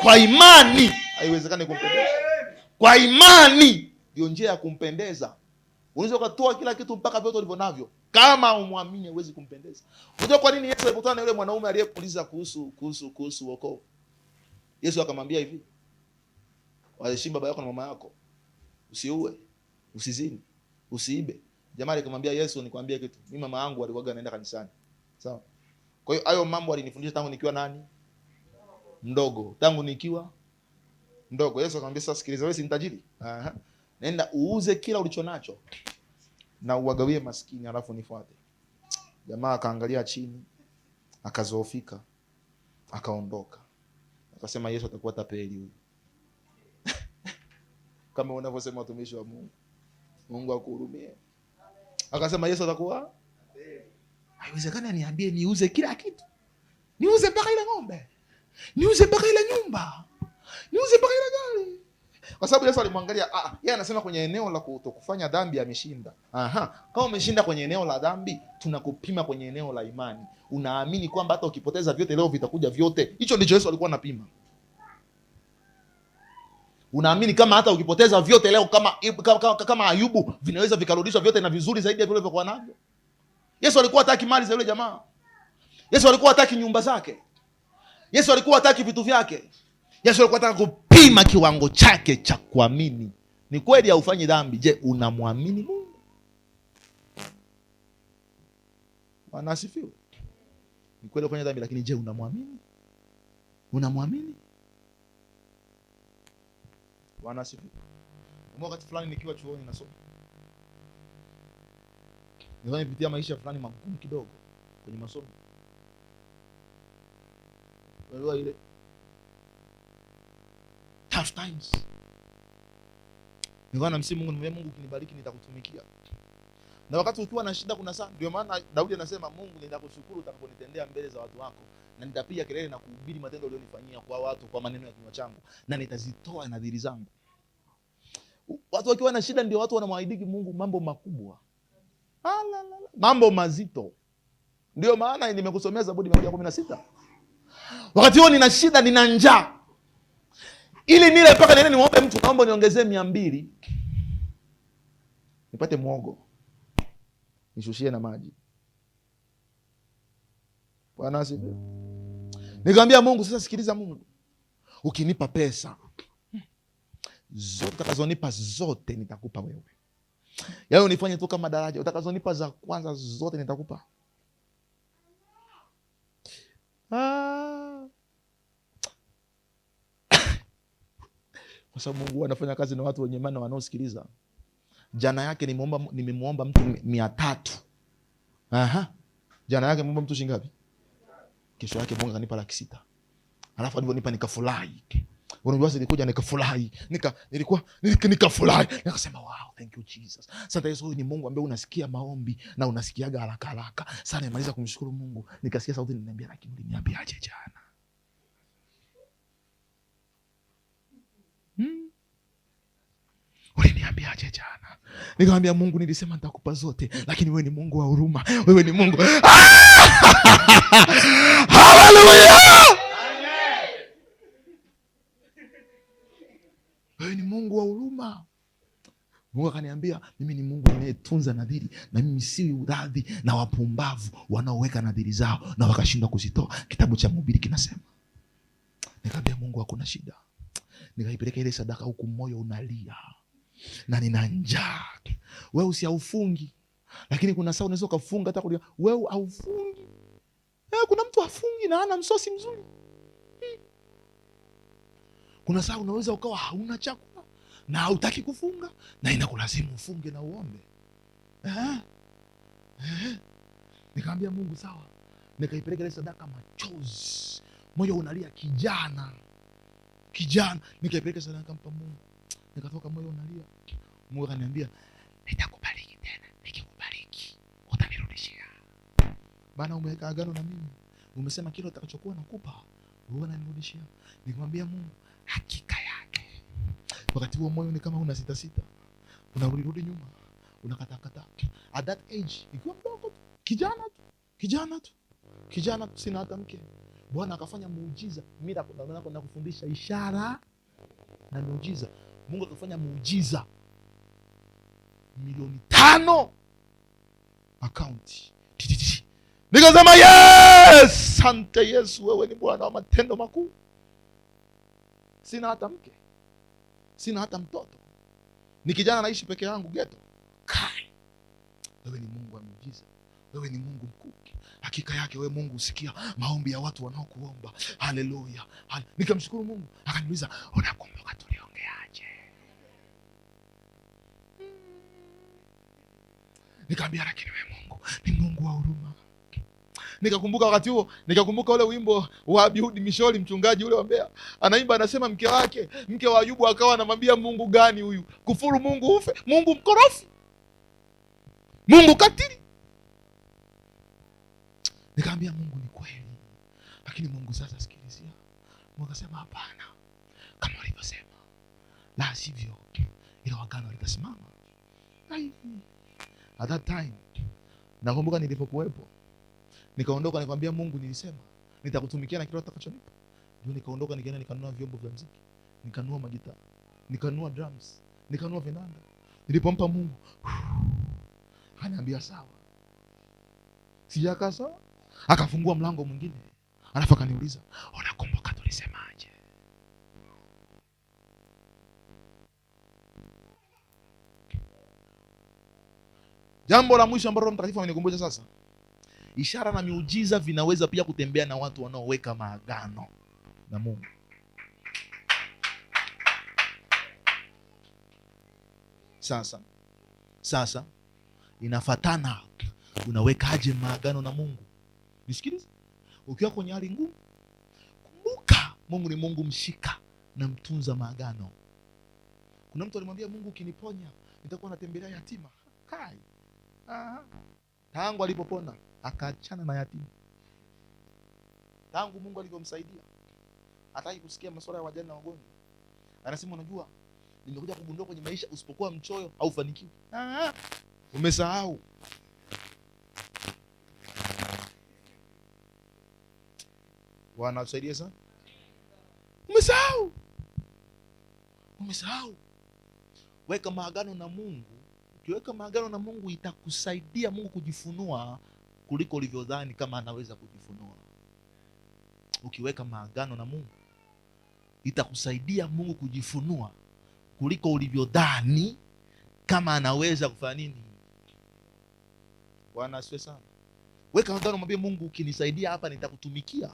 Kwa imani haiwezekani kumpendeza. Kwa imani ndio njia ya kumpendeza. Unaweza ukatoa kila kitu mpaka vyote ulivyo navyo, kama umwamini huwezi kumpendeza. Unajua kwa nini Yesu alipokutana na yule mwanaume aliyekuuliza kuhusu wokovu? Yesu akamwambia hivi: waheshimu baba yako na mama yako, usiue, usizini, usiibe. Jamaa akamwambia Yesu, nikwambie kitu, mimi mama yangu alikuwa anaenda kanisani. Sawa? Kwa hiyo hayo mambo alinifundisha tangu nikiwa nani? Mdogo. Tangu nikiwa mdogo. Yesu akamwambia sasa sikiliza, wewe si mtajiri? Nenda uuze kila ulichonacho na uwagawie maskini, alafu nifuate. Jamaa akaangalia chini, akazoofika, akaondoka. Akasema Yesu atakuwa tapeli huyu. Kama unavyosema watumishi wa Mungu. Mungu akuhurumie. Akasema Yesu atakuwa haiwezekani aniambie niuze kila kitu. Niuze mpaka ile ng'ombe. Niuze mpaka ile nyumba. Niuze mpaka ile gari. Kwa sababu Yesu alimwangalia, yeye anasema kwenye eneo la kutokufanya dhambi ameshinda. Kama umeshinda kwenye eneo la dhambi, tunakupima kwenye eneo la imani. Unaamini kwamba hata ukipoteza vyote leo vitakuja vyote. Hicho ndicho Yesu alikuwa anapima. Unaamini kama hata ukipoteza vyote leo kama Ayubu vinaweza vikarudishwa vyote na vizuri zaidi ya vile vilivyokuwa navyo? Yesu alikuwa hataki mali za yule jamaa. Yesu alikuwa hataki nyumba zake. Yesu alikuwa hataki vitu vyake. Yesu alikuwa anataka kupima kiwango chake cha kuamini. Ni kweli haufanyi dhambi, je, unamwamini Mungu? Bwana asifiwe. Ni kweli haufanyi dhambi, lakini je, unamwamini? Unamwamini? Bwana asifiwe. Wakati fulani nikiwa chuoni nasoma, nipitia maisha fulani magumu kidogo kwenye masomo. Wewe ile tough times. Nikawa na msimu Mungu ukinibariki nitakutumikia. Na wakati ukiwa na shida kuna saa, ndio maana Daudi anasema Mungu nitakushukuru utakaponitendea mbele za watu wako, na nitapiga kelele na kuhubiri matendo uliyonifanyia kwa watu kwa maneno ya kinywa changu, na nitazitoa nadhiri zangu. Watu wakiwa na shida ndio watu wanamwahidi Mungu mambo makubwa. Mambo mazito. Ndio maana nimekusomea Zaburi 116. Wakati huo nina shida, nina njaa. Ili nile mpaka nene niombe mtu, naomba niongezee 200. Nipate muogo. Nishushie na maji. Bwana asifiwe. Nikamwambia Mungu, sasa sikiliza Mungu. Ukinipa pesa zote utakazonipa zote nitakupa wewe. Yaani unifanye tu kama daraja, utakazonipa za kwanza zote nitakupa. Kwa sababu Mungu anafanya kazi na watu wenye imani wanaosikiliza. Jana yake nimemuomba mtu 300. Jana yake nimemuomba mtu shilingi ngapi? Kesho yake Mungu akanipa 600,000. Alafu aliponipa nikafurahi. Unajua nilikuja nikafurahi. Nikafurahi. Nikasema wow, thank you Jesus. Sasa Yesu ni Mungu ambaye unasikia maombi na unasikiaga haraka haraka. Sasa nimaliza kumshukuru Mungu, nikasikia sauti inaniambia, lakini uliniambiaje jana? Uliniambiaje jana? Nikamwambia Mungu, nilisema nitakupa zote, lakini wewe ni Mungu wa huruma. Wewe ni Mungu. Hallelujah! Wewe ni Mungu wa huruma. Mungu akaniambia mimi ni Mungu ninayetunza nadhiri, na mimi si radhi na wapumbavu wanaoweka nadhiri zao na wakashindwa kuzitoa. Kitabu cha Mhubiri kinasema. Nikamwambia Mungu, hakuna shida. Nikaipeleka ile sadaka huku moyo unalia na nina njaa. Wewe usihaufungi, lakini kuna saa unaweza kufunga hata kulia. Wewe haufungi. Kuna mtu afungi na ana msosi mzuri. Kuna saa unaweza ukawa hauna chakula na hautaki kufunga, na inakulazimu ufunge na uombe. Nikamwambia Mungu sawa. Nikaipeleka ile sadaka machozi, moyo unalia, kijana. Nikaipeleka sadaka mpa Mungu. Nikatoka moyo unalia. Mungu akaniambia nitakubariki tena. Nikikubariki utanirudishia. Bana, umeweka agano na mimi. Umesema kile utakachokuwa nakupa wewe unanirudishia. Nikamwambia Mungu, hakika yake. Wakati huo moyo ni kama una sita. Unarudi nyuma. Unakatakata. At that age, ikiwa mdogo, kijana tu, sina hata mke. Bwana akafanya muujiza. Mimi nakwenda kufundisha ishara na muujiza. Mungu akafanya muujiza. 5,000,000 account. Nikasema yes, asante Yesu, wewe ni Bwana wa matendo makuu. Sina hata mke, sina hata mtoto, ni kijana naishi peke yangu ghetto. Kai, wewe ni Mungu wa muujiza, wewe ni Mungu mkuu. Hakika yake wewe Mungu usikia maombi ya watu wanaokuomba. Haleluya. Nikamshukuru Mungu. Akaniuliza, unakumbuka tuliongeaje? Nikamwambia, lakini wewe Mungu ni Mungu wa huruma. Nikakumbuka wakati huo, nikakumbuka ule wimbo wa Abiudi Misholi, mchungaji ule wa Mbeya, anaimba anasema mke wa Ayubu akawa anamwambia, Mungu gani huyu? Kufuru Mungu ufe, Mungu mkorofi, Mungu katili. Nikamwambia Mungu ni kweli, lakini Mungu sasa sikilizia. Mungu akasema hapana, kama ulivyosema, la sivyo ile agano litasimama. At that time nakumbuka nilipokuwepo, nikaondoka nikamwambia Mungu, nilisema nitakutumikia na kile utakachonipa. Ndio nikaondoka nikaenda nikanunua vyombo vya muziki, nikanunua magitaa, nikanunua drums, nikanunua vinanda. Nilipompa Mungu, ananiambia sawa. Sijakaa sawa, akafungua mlango mwingine. Alafu akaniuliza, unakumbuka tulisemaje? Jambo la mwisho ambalo Roho Mtakatifu amenikumbusha sasa, ishara na miujiza vinaweza pia kutembea na watu wanaoweka maagano na Mungu. Sasa inafatana, unawekaje maagano na Mungu? Nisikilize. Ukiwa kwenye hali ngumu, kumbuka Mungu ni Mungu mshika na mtunza maagano. Kuna mtu alimwambia Mungu, ukiniponya nitakuwa natembelea yatima. Kai. Tangu alipopona akaachana na yatima. Tangu Mungu alivyomsaidia hataki kusikia masuala ya wajane na wagonjwa. Anasema unajua, nimekuja kugundua kwenye maisha usipokuwa mchoyo haufanikiwi. Umesahau. Bwana atusaidie sana. Umesahau. Weka maagano na Mungu. Ukiweka maagano na Mungu itakusaidia Mungu kujifunua kuliko ulivyodhani kama anaweza kujifunua. Ukiweka maagano na Mungu itakusaidia Mungu kujifunua kuliko ulivyodhani kama anaweza kufanya nini. Bwana asifiwe sana. Weka maagano, mwambie Mungu, ukinisaidia hapa nitakutumikia.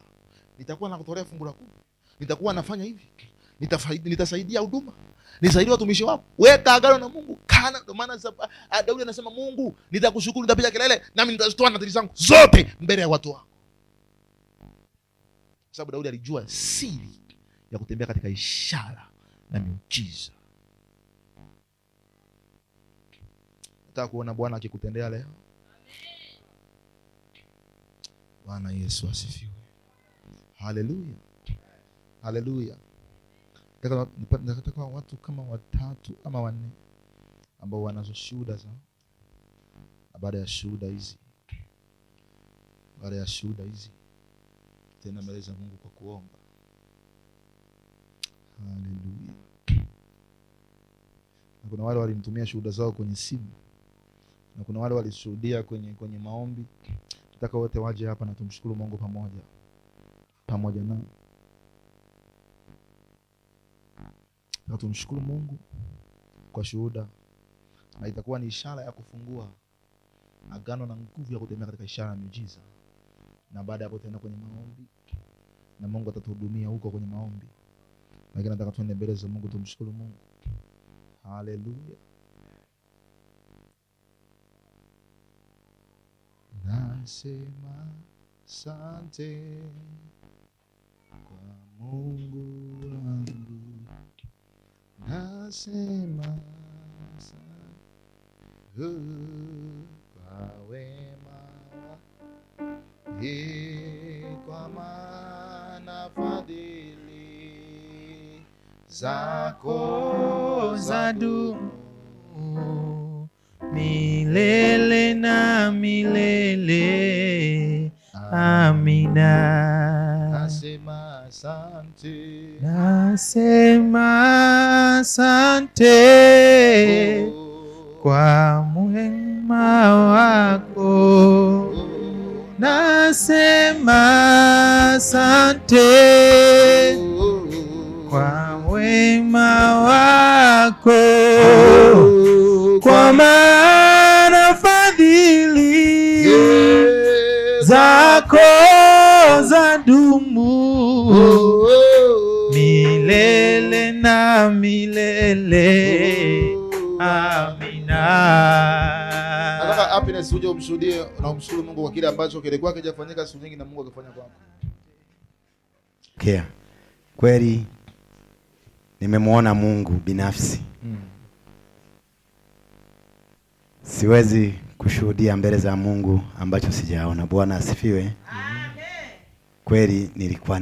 Nitakuwa nakutolea fungu la 10. Nitakuwa nafanya hivi. Nitasaidia huduma. Nisaidie watumishi wako. Weka agano na Mungu. Kana ndio maana Daudi anasema, Mungu, nitakushukuru, nitapiga kelele, nami nitazitoa nadhiri zangu zote mbele ya watu wako. Sababu Daudi alijua siri ya kutembea katika ishara na miujiza. Nataka kuona Bwana akikutendea leo. Bwana Yesu asifiwe. Haleluya. Haleluya. Nataka watu kama 3 ama 4 ambao wanazo shuhuda zao. Baada ya shuhuda hizi tena mbele za Mungu kwa kuomba. Haleluya. Na kuna wale walimtumia shuhuda zao kwenye simu. Na kuna wale walishuhudia kwenye maombi. Nataka wote waje hapa na tumshukuru Mungu pamoja nao. Na tumshukuru Mungu kwa shuhuda, na itakuwa ni ishara ya kufungua agano na nguvu ya kutembea katika ishara na miujiza. Na baada ya hapo tena kwenye maombi, na Mungu atatuhudumia huko kwenye maombi. Lakini nataka tuende mbele za Mungu tumshukuru Mungu. Haleluya. Nasema asante kwa Mungu wangu. Nasema asante kwa wema wako, kwa maana fadhili zako zadumu milele na milele. Amina. Nasema asante kwa wema wako. Nasema asante kwa wema wako, kwa maana fadhili zako zadumu milele na milele. Amina. Nataka happiness uje umshuhudie na umshukuru Mungu kwa kile ambacho kilikuwa kijafanyika siku nyingi na Mungu akafanya kwako. Okay. Kweli nimemwona Mungu binafsi. Siwezi kushuhudia mbele za Mungu ambacho sijaona. Bwana asifiwe. Amen. Kweli nilikuwa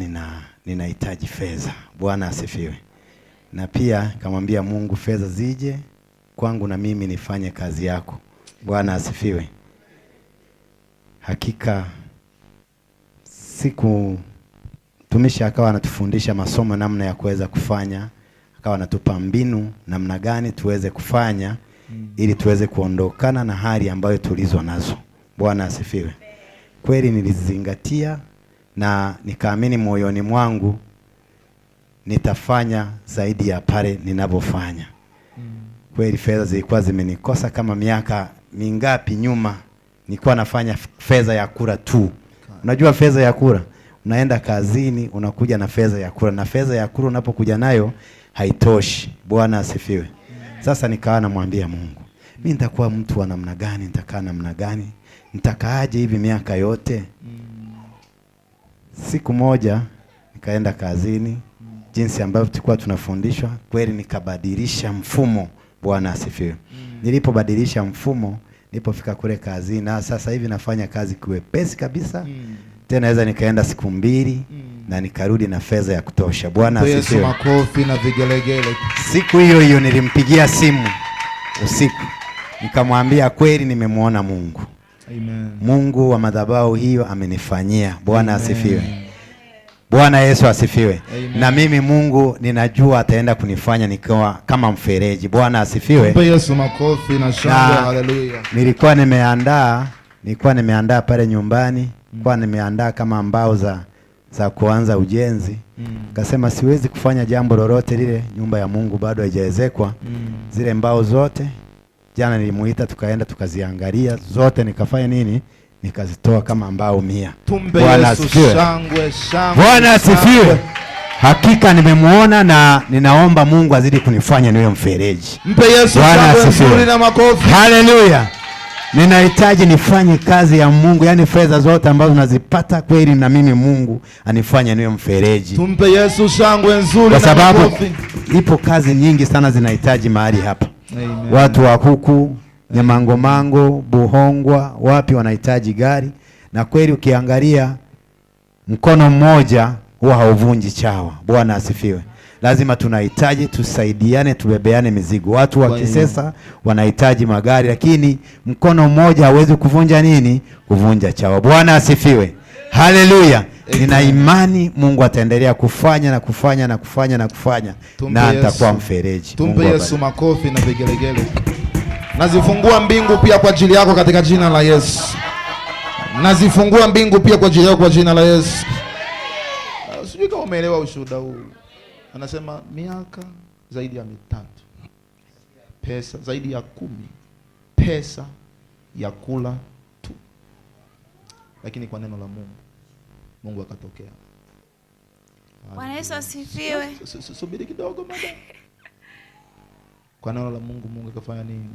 ninahitaji fedha. Bwana asifiwe. Na pia kamwambia Mungu, fedha zije kwangu na mimi nifanye kazi yako. Bwana asifiwe. Hakika siku mtumishi akawa anatufundisha masomo namna ya kuweza kufanya, akawa anatupa mbinu namna gani tuweze kufanya ili tuweze kuondokana na hali ambayo tulizo nazo. Bwana asifiwe. Kweli nilizingatia na nikaamini moyoni mwangu nitafanya zaidi ya pale ninavyofanya. Kweli fedha zilikuwa zimenikosa kama miaka mingapi nyuma. Nilikuwa nafanya fedha ya kula tu. Unajua fedha ya kula, unaenda kazini unakuja na fedha ya kula, na fedha ya kula unapokuja nayo haitoshi. Bwana asifiwe. Sasa nikawa namwambia Mungu, mimi nitakuwa mtu wa namna gani, nitakaa namna gani, nitakaaje hivi miaka yote? Siku moja nikaenda kazini, jinsi ambavyo tulikuwa tunafundishwa, kweli nikabadilisha mfumo. Bwana asifiwe. Nilipobadilisha mfumo, nilipofika kule kazini, na sasa hivi nafanya kazi kiwepesi kabisa. Tena naweza nikaenda siku 2 na nikarudi na fedha ya kutosha. Bwana asifiwe. Yesu, makofi na vigelegele. Siku hiyo hiyo nilimpigia simu usiku, nikamwambia kweli nimemwona Mungu. Amen. Mungu wa madhabahu hiyo amenifanyia. Bwana asifiwe. Bwana Yesu asifiwe. Amen. Na mimi Mungu ninajua ataenda kunifanya nikiwa kama mfereji. Bwana asifiwe. Mpe Yesu makofi na shangwe. Haleluya. Nilikuwa nimeandaa pale nyumbani, nilikuwa nimeandaa kama mbao za kuanza ujenzi. Nikasema siwezi kufanya jambo lolote lile, nyumba ya Mungu bado haijaezekwa. Zile mbao zote jana nilimuita, tukaenda tukaziangalia zote, nikafanya nini? Nikazitoa kama mbao 100. Bwana asifiwe. Shangwe. Bwana asifiwe. Hakika nimemuona na ninaomba Mungu azidi kunifanya niwe mfereji. Mpe Yesu shangwe nzuri na makofi. Haleluya. Ninahitaji nifanye kazi ya Mungu, yani fedha zote ambazo nazipata kweli na mimi Mungu anifanye niwe mfereji. Tumpe Yesu shangwe nzuri kwa na makofi. Kwa sababu ipo kazi nyingi sana zinahitaji mahali hapa. Amen. Watu wa huku Nyamangomango, Buhongwa, wapi wanahitaji gari, na kweli ukiangalia mkono mmoja huwa hauvunji chawa. Bwana asifiwe. Lazima tunahitaji tusaidiane, tubebeane mizigo. Watu wa Kisesa wanahitaji magari, lakini mkono mmoja hawezi kuvunja nini? Kuvunja chawa. Bwana asifiwe. Haleluya. Nina imani Mungu ataendelea kufanya na kufanya na kufanya na kufanya, na atakuwa mfereji. Tumpe Yesu makofi na vigelegele. Nazifungua mbingu pia kwa ajili yako katika jina la Yesu. Nazifungua mbingu pia kwa ajili yako kwa jina la Yesu. Sijui kama umeelewa ushuhuda huu. Anasema miaka zaidi ya 3, pesa zaidi ya 10, pesa ya kula tu, lakini kwa neno la Mungu akatokea. Bwana Yesu asifiwe. Subiri kidogo madam. Kwa neno la Mungu akafanya nini?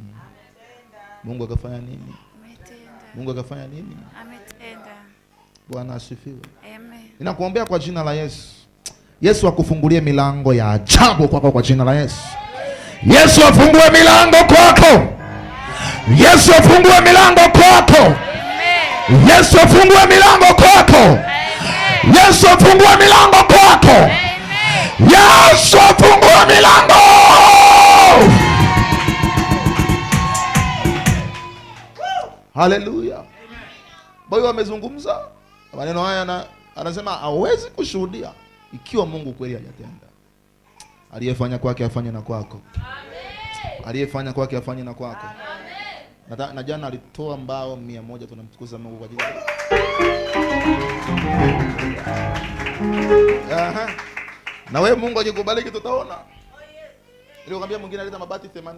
Mungu akafanya nini? Ametenda. Mungu akafanya nini? Ametenda. Bwana asifiwe. Amen. Ninakuombea kwa jina la Yesu. Yesu akufungulie milango ya ajabu kwako kwa jina la Yesu. Yesu afungue milango kwako. Yesu afungue milango kwako. Amen. Yesu afungue milango kwako. Amen. Yesu afungue milango kwako. Amen. Yesu afungue milango. Haleluya. Boyo amezungumza maneno haya na anasema hawezi kushuhudia ikiwa Mungu kweli hajatenda. Aliyefanya kwake afanye na kwako. Amen. Aliyefanya kwake afanye na kwako. Amen. Na jana alitoa mbao 100, tunamtukuza Mungu kwa ajili yake. Aha. Na wewe Mungu akikubariki tutaona. Nilikwambia mwingine aleta mabati 80.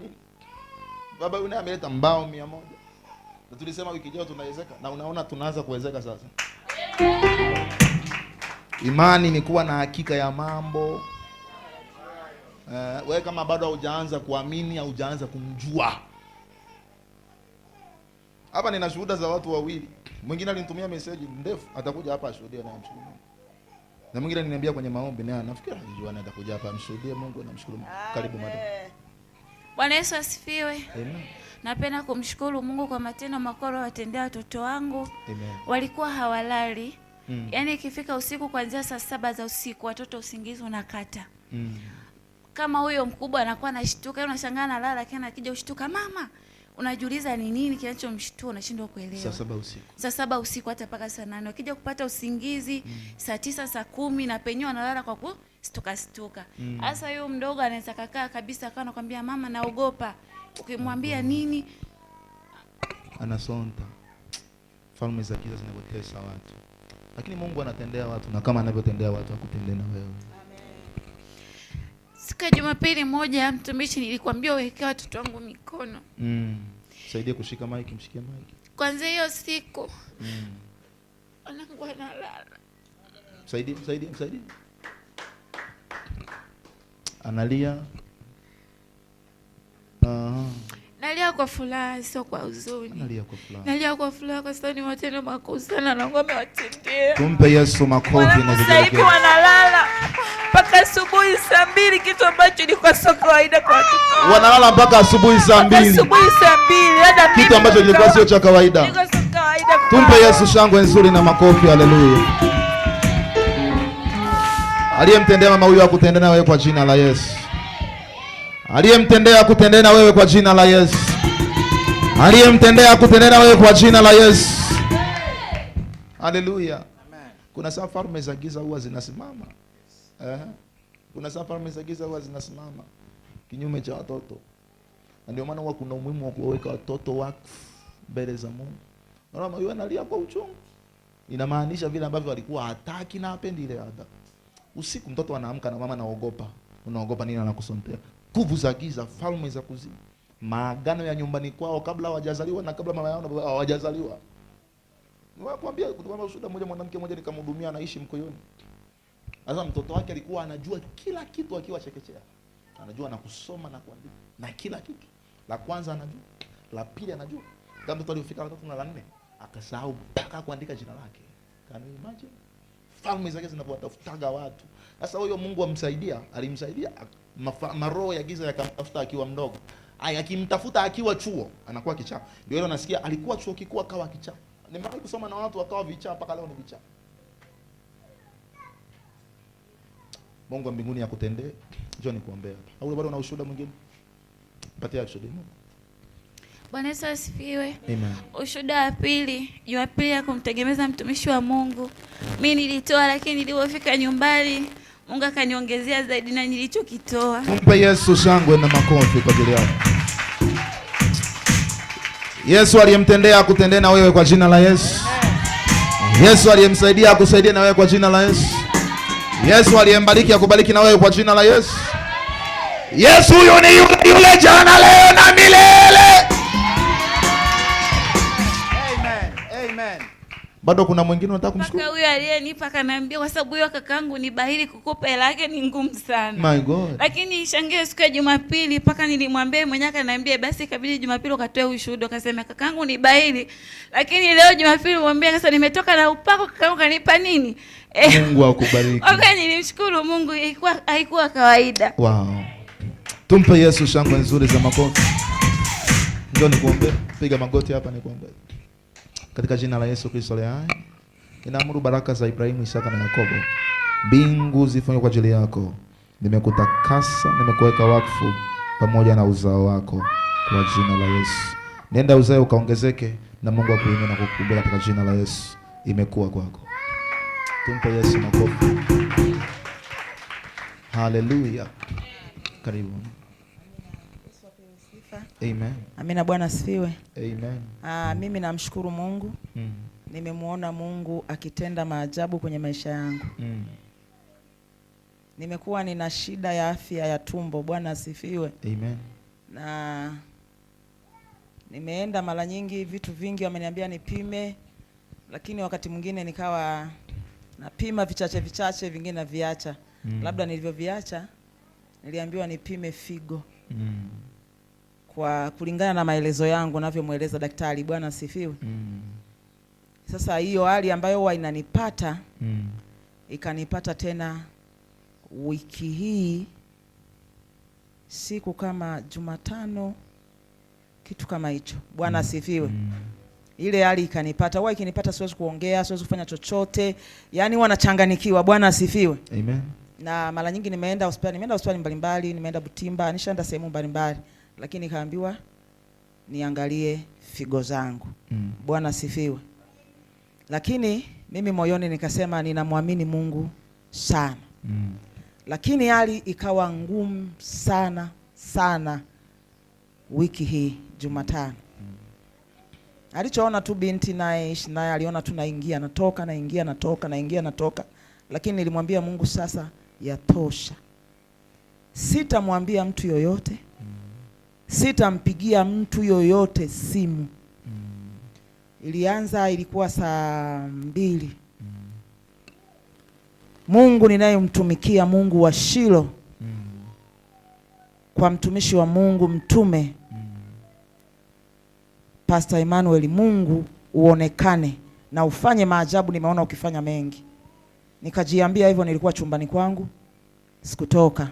Baba yule ameleta mbao 100. Na tulisema wiki ijayo tunawezeka, na unaona tunaanza kuwezeka sasa. Imani ni kuwa na hakika ya mambo. Wewe kama bado hujaanza kuamini au hujaanza kumjua. Hapa nina shuhuda za watu wawili. Mwingine alinitumia message ndefu, atakuja hapa ashuhudie na mshukuru Mungu. Na mwingine aliniambia kwenye maombi, naye nafikiri anajua na atakuja hapa amshuhudie Mungu na mshukuru Mungu. Karibu madam. Bwana Yesu asifiwe. Amen. Napenda kumshukuru Mungu kwa matendo makubwa watendea watoto wangu. Amen. Walikuwa hawalali. Yaani ikifika usiku kuanzia saa 7 za usiku watoto usingizi unakata. Kama huyo mkubwa anakuwa anashtuka, unashangaa analala lakini akija ushtuka mama, unajiuliza ni nini kinachomshtua, unashindwa kuelewa. Saa 7 usiku. Saa 7 usiku hata paka saa 8. Akija kupata usingizi saa 9 saa 10 na penyewe analala kwa kustuka. Sasa huyo mdogo anaweza kakaa kabisa akawa anakuambia mama naogopa. Ukimwambia nini anasonta. Falme za giza zinapotesa watu. Lakini Mungu anatendea watu, na kama anavyotendea watu akutendee na wewe. Siku ya Jumapili moja mtumishi nilikwambia uwekee watoto wangu mikono. Saidie kushika mic, mshikie mic. Kwanza hiyo siku wanangu analala. Msaidie. Analia. Nalia kwa furaha, sio kwa huzuni. Nalia kwa furaha. Nalia kwa furaha kwa sababu ni matendo makuu sana na Mungu amewatendea. Tumpe Yesu makofi na vigelegele. Wanalala mpaka asubuhi saa 2, kitu ambacho ilikuwa sio kawaida kwa watoto. Wanalala mpaka asubuhi saa 2. Asubuhi saa 2, hata mimi. Kitu ambacho kilikuwa sio cha kawaida. Ilikuwa sio kawaida. Tumpe Yesu shangwe nzuri na makofi. Haleluya. Aliyemtendea mama huyu akutendea na wewe kwa jina la Yesu. Aliyemtendea akutendea na wewe kwa jina la Yesu. Aliyemtendea akutendea na wewe kwa jina la Yesu. Haleluya. Amen. Kuna saa falme za giza huwa zinasimama. Kuna saa falme za giza huwa zinasimama kinyume cha watoto. Na ndio maana huwa kuna umuhimu wa kuweka watoto wakfu mbele za Mungu. Mama huyu analia kwa uchungu. Inamaanisha vile ambavyo alikuwa hataki na hapendi ile ada. Usiku mtoto anaamka na mama anaogopa. Unaogopa nini anakusontea? Nguvu za giza, falme za kuzimu. Maagano ya nyumbani kwao kabla hawajazaliwa na kabla mama yao hawajazaliwa. Niwakwambia kuna ushuhuda mmoja, mwanamke mmoja nikamhudumia, anaishi Mkoyoni. Sasa mtoto wake alikuwa anajua kila kitu akiwa chekechea. Anajua na kusoma na kuandika na kila kitu. La kwanza anajua, la pili anajua. Kama mtoto alifika la 3 na la 4 akasahau mpaka kuandika jina lake. Can you imagine? Falme zake zinapowatafutaga watu. Sasa huyo Mungu amsaidia, alimsaidia maroho ya giza yakamtafuta akiwa mdogo. Akimtafuta akiwa chuo anakuwa kichaa. Ndio ile unasikia alikuwa chuo kikuu akawa kichaa. Nimewahi kusoma na watu wakawa vichaa mpaka leo ni vichaa. Mungu wa mbinguni akutendee. Njoo nikuombea. Au bado una ushuhuda mwingine? Patia ushuhuda. Bwana Yesu asifiwe. Amen. Ushuhuda wa pili, Jumapili ya kumtegemeza mtumishi wa Mungu. Mimi nilitoa, lakini nilipofika nyumbani Mungu akaniongezea zaidi na nilichokitoa. Mpe Yesu shangwe na makofi kwa ajili yako. Yesu aliyemtendea akutendee na wewe kwa jina la Yesu. Yesu aliyemsaidia akusaidie na wewe kwa jina la Yesu. Yesu aliyembariki akubariki na wewe kwa jina la Yesu. Yesu huyo ni yule jana leo na milele. Amen. Amen. Bado kuna mwingine unataka kumshukuru? Paka huyo aliyenipa akaniambia kwa sababu huyo kakaangu ni bahili, kukupa hela yake ni ngumu sana. My God. Lakini shangie siku ya Jumapili paka nilimwambia mwenyewe akaniambia basi kabidi Jumapili ukatoe ushuhuda, akasema kakaangu ni bahili. Lakini leo Jumapili mwambia sasa nimetoka na upako, kakaangu kanipa nini? Mungu akubariki. Okay, nilimshukuru Mungu, haikuwa kawaida. Wow. Tumpe Yesu shangwe nzuri za makofi. Ndio nikuombe, piga magoti hapa nikuombe. Katika jina la Yesu Kristo leo ninaamuru baraka za Ibrahimu, Isaka na Yakobo mbingu zifanye kwa ajili yako. Nimekutakasa, nimekuweka wakfu pamoja na uzao wako kwa jina la Yesu. Nenda uzae ukaongezeke na Mungu akuinue na kukubariki katika jina la Yesu. Imekuwa kwako. Tumpe Yesu makofi. Haleluya. Karibu. Amen. Amina, Bwana asifiwe. Amen. Mimi namshukuru Mungu. Nimemuona Mungu akitenda maajabu kwenye maisha yangu. Nimekuwa nina shida ya afya ya tumbo. Bwana asifiwe. Amen. Na nimeenda mara nyingi, vitu vingi wameniambia nipime, lakini wakati mwingine nikawa napima vichache vingine na viacha. Labda nilivyoviacha niliambiwa nipime figo. Kwa kulingana na maelezo yangu navyomueleza daktari. Bwana asifiwe. Sasa hiyo hali ambayo huwa inanipata ikanipata tena wiki hii siku kama Jumatano, kitu kama hicho. Bwana asifiwe. Ile hali ikanipata, huwa ikinipata siwezi kuongea, siwezi kufanya chochote, yani huwa nachanganikiwa. Bwana asifiwe. Amen. Na mara nyingi nimeenda hospitali mbalimbali, nimeenda Butimba, nishaenda sehemu mbalimbali, lakini nikaambiwa niangalie figo zangu. Bwana asifiwe. Lakini mimi moyoni nikasema ninamwamini Mungu sana. Lakini hali ikawa ngumu sana wiki hii Jumatano. Alichoona tu binti naye aliona tu naingia natoka. Lakini nilimwambia Mungu, sasa yatosha. Sitamwambia mtu yoyote. Sitampigia mtu yoyote simu. Ilikuwa saa 2. Mungu ninayemtumikia, Mungu wa Shilo, kwa mtumishi wa Mungu mtume Pastor Emmanuel, Mungu uonekane na ufanye maajabu, nimeona ukifanya mengi. Nikajiambia hivyo, nilikuwa chumbani kwangu, sikutoka.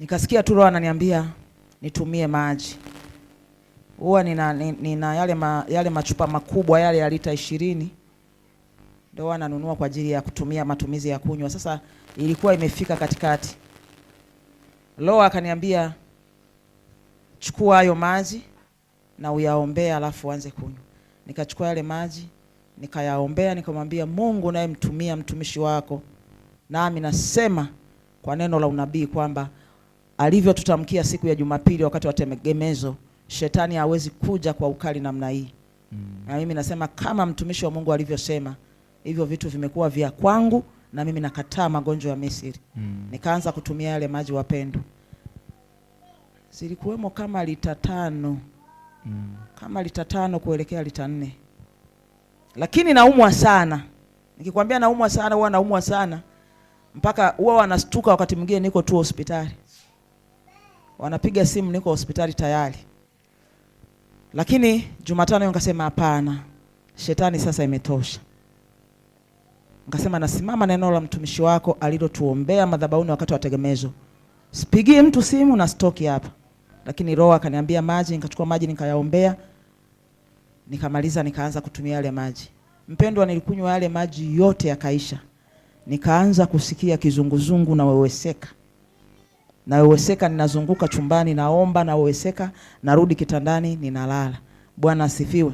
Nikasikia tu Roho ananiambia nitumie maji. Huwa nina yale machupa makubwa yale ya lita 20 ndio ananunua kwa ajili ya kutumia matumizi ya kunywa. Sasa ilikuwa imefika katikati, Roho akaniambia chukua hayo maji na uyaombea alafu anze kunywa. Nikachukua yale maji nikayaombea, nikamwambia Mungu naye mtumia mtumishi wako, nami nasema kwa neno la unabii kwamba alivyotutamkia siku ya Jumapili wakati wa tegemezo, shetani hawezi kuja kwa ukali namna hii. Na mimi nasema kama mtumishi wa Mungu alivyosema, hivyo vitu vimekuwa vya kwangu na mimi nakataa magonjwa ya Misri. Nikaanza kutumia yale maji, wapendo. Zilikuwemo kama lita 5. Kama lita 5 kuelekea lita 4. Lakini naumwa sana. Nikikwambia naumwa sana, huwa naumwa sana. Mpaka huwa wanastuka wakati mwingine niko tu hospitali. Wanapiga simu niko hospitali tayari. Lakini Jumatano nikasema hapana. Shetani sasa imetosha. Nikasema nasimama na neno la mtumishi wako alilotuombea madhabahuni wakati wa tegemezo. Sipigi mtu simu na stoki hapa. Lakini Roho akaniambia maji, nikachukua maji nikayaombea. Nikamaliza nikaanza kutumia yale maji. Mpendwa, nilikunywa yale maji yote yakaisha. Nikaanza kusikia kizunguzungu na weweseka. Na weweseka, ninazunguka chumbani naomba, na weweseka narudi kitandani ninalala. Bwana asifiwe.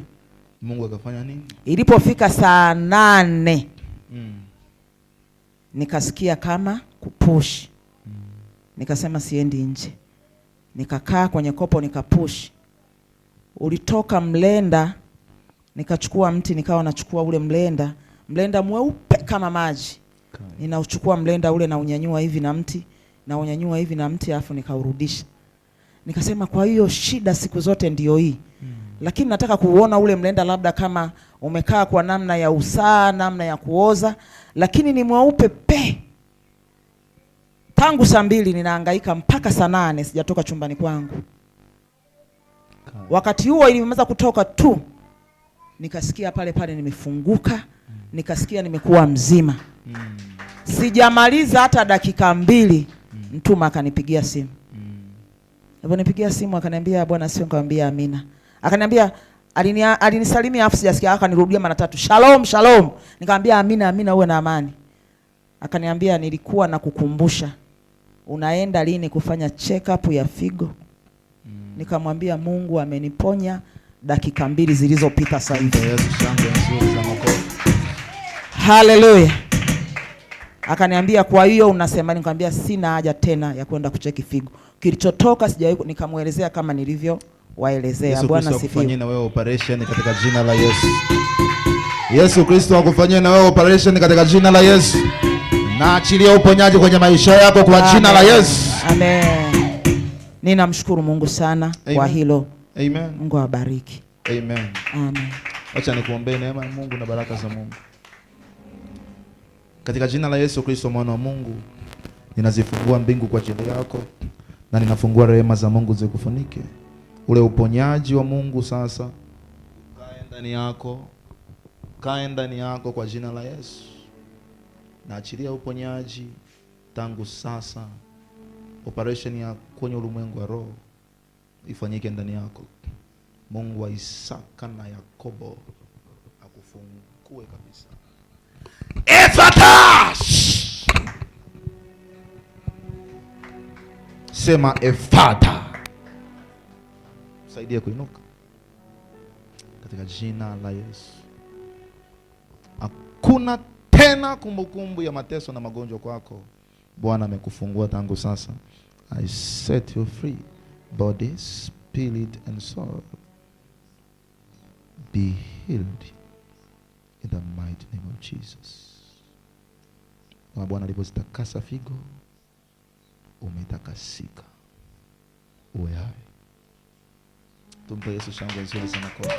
Mungu akafanya nini? Ilipofika saa 8 nikasikia kama kupush. Nikasema siendi nje. Nikakaa kwenye kopo nikapush. Ulitoka mlenda, nikachukua mti nikawa nachukua ule mlenda mweupe kama maji. Ninauchukua mlenda ule na unyanyua hivi na mti, na unyanyua hivi na mti, afu nikaurudisha. Nikasema kwa hiyo shida siku zote ndio hii. Lakini nataka kuuona ule mlenda labda kama umekaa kwa namna ya usaa, namna ya kuoza, lakini ni mweupe pe. Tangu saa 2 ninahangaika mpaka saa 8 sijatoka chumbani kwangu. Wakati huo ilimaliza kutoka tu, nikasikia pale nimefunguka, nikasikia nimekuwa mzima. Sijamaliza hata dakika 2, mtuma akanipigia simu. Aliponipigia simu akaniambia Bwana sio, nikamwambia amina. Akaniambia alinisalimia afu sijasikia, akanirudia mara 3. Shalom, shalom. Nikamwambia amina, amina, uwe na amani. Akaniambia nilikuwa na kukumbusha, unaenda lini kufanya check up ya figo? Nikamwambia Mungu ameniponya dakika 2 zilizopita sasa hivi. Haleluya. Akaniambia kwa hiyo unasema? Nikamwambia sina haja tena ya kwenda kucheki figo. Kilichotoka sijawahi. Nikamuelezea kama nilivyo waelezea. Bwana sifiwe. Akufanyie na wewe operation katika jina la Yesu. Yesu Kristo akufanyie na wewe operation katika jina la Yesu. Na achilia uponyaji kwenye maisha yako kwa jina la Yesu. Amen. Ninamshukuru Mungu sana kwa hilo. Amen. Mungu awabariki. Amen. Amen. Acha nikuombee neema ya Mungu na baraka za Mungu. Katika jina la Yesu Kristo mwana wa Mungu, ninazifungua mbingu kwa ajili yako na ninafungua rehema za Mungu zikufunike. Ule uponyaji wa Mungu sasa kae ndani yako. Kae ndani yako kwa jina la Yesu. Naachilia uponyaji tangu sasa. Operation ya kwenye ulimwengu wa roho ifanyike ndani yako. Mungu wa Isaka na Yakobo akufungue kabisa. Efata! Sema Efata. Saidia kuinuka katika jina la Yesu. Hakuna tena kumbukumbu ya mateso na magonjwa kwako. Bwana amekufungua tangu sasa. I set you free, body, spirit and soul. Be healed in the mighty name of Jesus. Kama Bwana alivyozitakasa figo, umetakasika. Uwe hai. Tumpe Yesu shangwe nzuri sana kwa.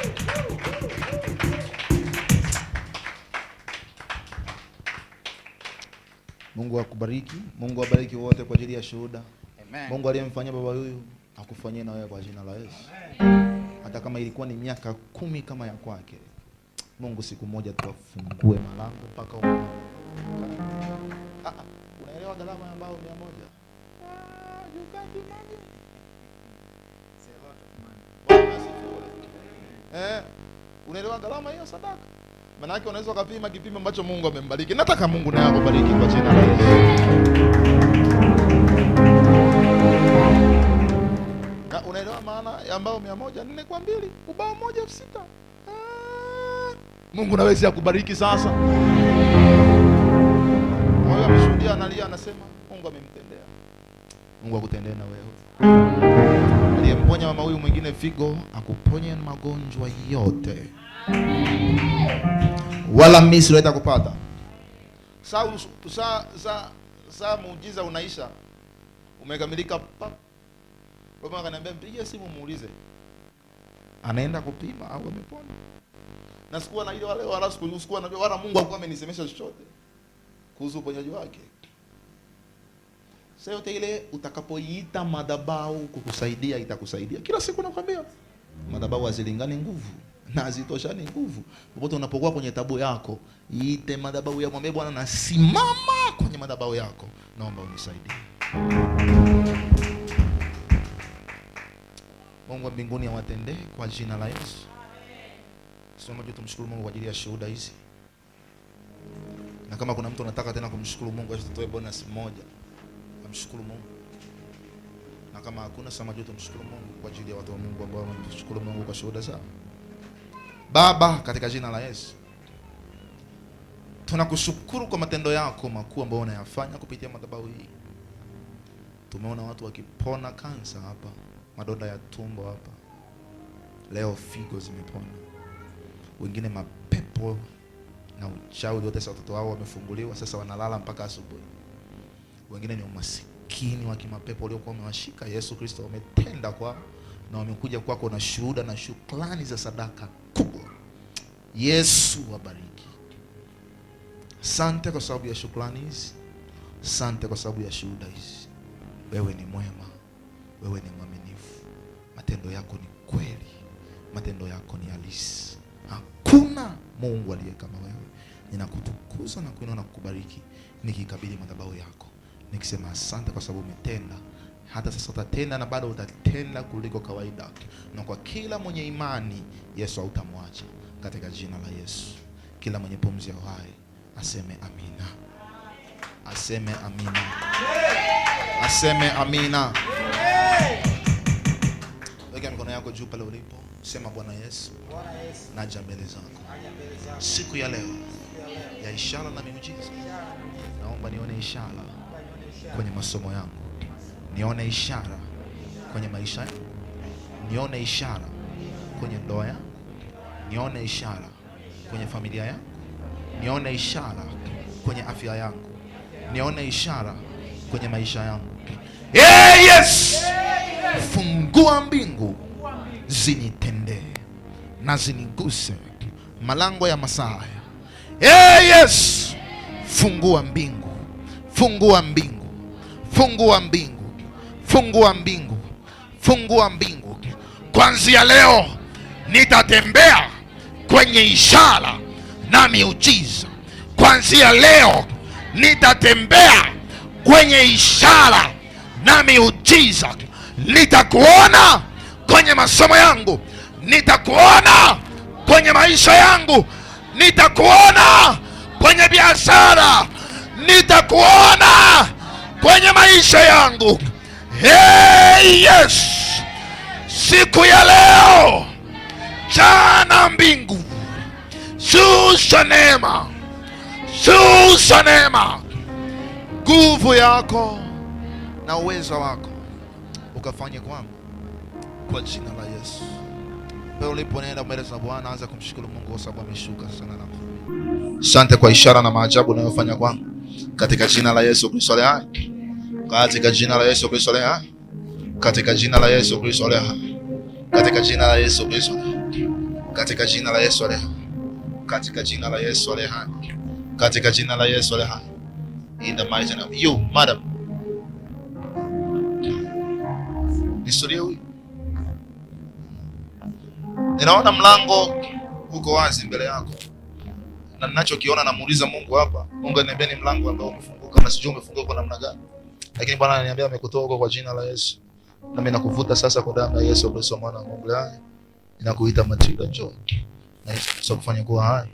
Mungu akubariki. Mungu awabariki wote kwa ajili ya shuhuda. Amen. Mungu aliyemfanyia baba huyu akufanyie na wewe kwa jina la Yesu. hata kama ilikuwa ni miaka 10 kama ya kwake. Mungu siku moja tuwafungue malango mpaka unaelewa gharama ambayo 100? Unaelewa gharama hiyo sadaka? Maana yake unaweza kupima kipimo ambacho Mungu amembariki. Nataka Mungu naye akubariki kwa jina la Yesu. Unaelewa maana ya mbao 100? 4 kwa 2, ubao 1 6. Mungu naweza kukubariki sasa. Wewe ameshuhudia, analia, anasema Mungu amemtendea. Mungu akutendee na wewe. Aliyemponya mama huyu mwingine figo, akuponye magonjwa yote. Wala Misri haitakupata. Saa muujiza unaisha. Umekamilika pa. Baba akaniambia mpigie simu muulize. Anaenda kupima au amepona. Na sikuwa na ile wala sikuwa na wala Mungu alikuwa amenisemesha chochote kuhusu uponyaji wake. Sasa yote ile utakapoiita madhabahu kukusaidia itakusaidia. Kila siku nakwambia madhabahu hazilingani nguvu na hazitoshani nguvu. Popote unapokuwa kwenye tabu yako, iite madhabahu ya mwambie Bwana nasimama kwenye madhabahu yako. Naomba unisaidie. Mungu wa mbinguni awatendee kwa jina la Yesu. Sema juu tumshukuru Mungu kwa ajili ya shuhuda hizi. Na kama kuna mtu anataka tena kumshukuru Mungu, asitoe bonus moja. Amshukuru Mungu. Na kama hakuna, sema juu tumshukuru Mungu kwa ajili ya watu wa Mungu ambao wamshukuru Mungu kwa shuhuda zao. Baba, katika jina la Yesu, tunakushukuru kwa matendo yako makuu ambayo unayafanya kupitia madhabahu hii. Tumeona watu wakipona kansa hapa, madonda ya tumbo hapa. Leo figo zimepona. Wengine mapepo na uchawi wote watoto wao wamefunguliwa, sasa wanalala mpaka asubuhi. Wengine ni umasikini wa kimapepo uliokuwa umewashika. Yesu Kristo umetenda kwa na wamekuja kwako na shuhuda na shukrani za sadaka kubwa. Yesu wabariki. Asante kwa sababu ya shukrani hizi. Asante kwa sababu ya shuhuda hizi. Wewe ni mwema. Wewe ni mwaminifu. Matendo yako ni kweli. Matendo yako ni halisi. Hakuna Mungu aliye kama wewe. Ninakutukuza na kuinua na kukubariki nikikabili madhabahu yako, nikisema asante kwa sababu umetenda. Hata sasa utatenda na bado utatenda kuliko kawaida. Na kwa kila mwenye imani Yesu hautamwacha, katika jina la Yesu. Kila mwenye pumzi ya uhai aseme amina. Aseme amina. Aseme amina. Weka mikono yako juu pale ulipo. Sema Bwana Yesu, naja mbele zako siku ya leo ya ishara na miujiza. Naomba nione ishara kwenye masomo yangu, nione ishara kwenye maisha yangu, nione ishara kwenye ndoa yangu, nione ishara kwenye familia yangu, nione ishara kwenye afya yangu, nione ishara kwenye maisha yangu. Yes! Fungua mbingu zinitendee na ziniguse malango ya masaa. Yes! Fungua mbingu, fungua mbingu, fungua mbingu, fungua mbingu, fungua mbingu. Kuanzia leo nitatembea kwenye ishara na miujiza. Kuanzia leo nitatembea kwenye ishara na miujiza. Nitakuona kwenye masomo yangu, nitakuona kwenye maisha yangu, nitakuona kwenye biashara, nitakuona kwenye maisha yangu. Hey, yes! Siku ya leo jana mbingu shusha neema, shusha neema, nguvu yako na uwezo wako ukafanye kwangu kwa jina la Yesu. Pale ulipoenda mbele za Bwana, anza kumshukuru Mungu kwa sababu ameshuka sana na asante kwa ishara na maajabu unayofanya kwangu katika jina la Yesu Kristo aliye hai. Katika jina la Yesu Kristo aliye hai. Katika jina la Yesu Kristo aliye hai. Katika jina la Yesu Kristo. Katika jina la Yesu aliye hai. Katika jina la Yesu aliye hai. Katika jina la Yesu aliye hai. In the mighty name of you, madam. Historia huyu Ninaona mlango uko wazi mbele yako, na ninachokiona namuuliza Mungu hapa. Mungu ananiambia ni mlango ambao umefunguka, na sijui umefunguka kwa namna gani, lakini Bwana ananiambia amekutoa huko kwa jina la Yesu. Na mimi nakuvuta sasa kwa damu ya Yesu Kristo mwana wa Mungu hai. Ninakuita Matilda Joy. Na Yesu sasa kufanya kuwa hai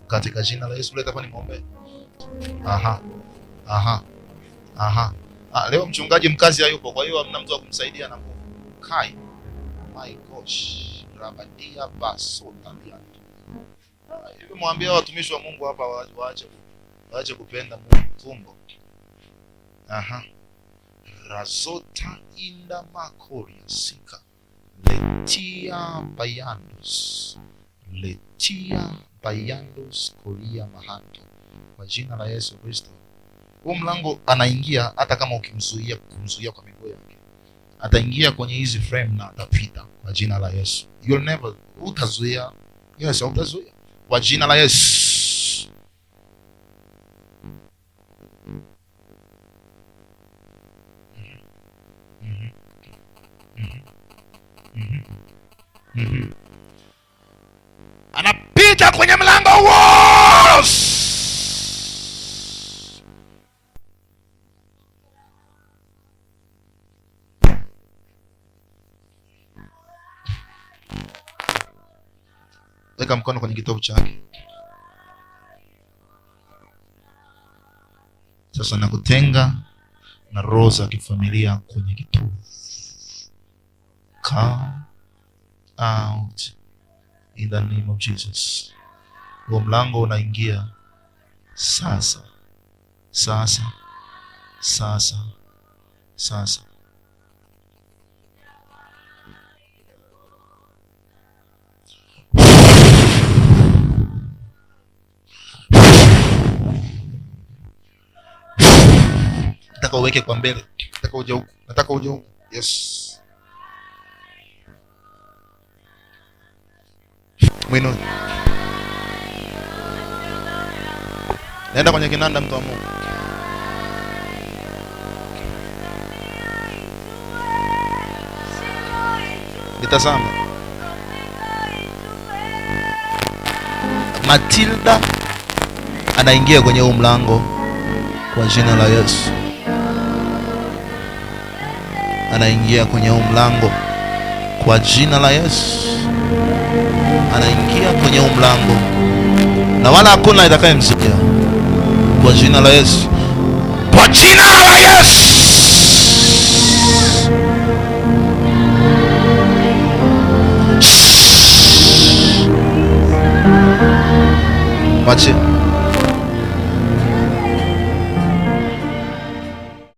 katika jina la Yesu. Leta hapa nimuombe. Leo mchungaji mkazi hayupo, kwa hiyo hamna mtu wa kumsaidia na nguvu. Kai. My gosh. Rabadia basota biatu. Hivi mwambie watumishi wa Mungu hapa waache kupenda Mungu tumbo. Razota inda makoria sika. Letia bayandos kolia mahanto. Kwa jina la Yesu Kristo. Huu mlango anaingia hata kama ukimzuia kwa miguu yake. Ataingia kwenye hizi frame na atapita kwa jina la Yesu. You'll never utazuia. Yes, utazuia. Kwa jina la Yesu. Anapita kwenye mlango huo. Weka mkono kwenye kitovu chake. Sasa nakutenga na roho za kifamilia kwenye kitovu. Come out in the name of Jesus. Huo mlango unaingia sasa. Nataka uweke kwa mbele. Nataka uje huku. Yes. Mwinu. Nenda kwenye kinanda mtu wa Mungu. Nitazame. Matilda anaingia kwenye huu mlango kwa jina la Yesu. Anaingia kwenye huu mlango kwa jina la Yesu. Anaingia kwenye huu mlango na wala hakuna atakayemzuia kwa jina la Yesu. Kwa jina la Yesu. Wache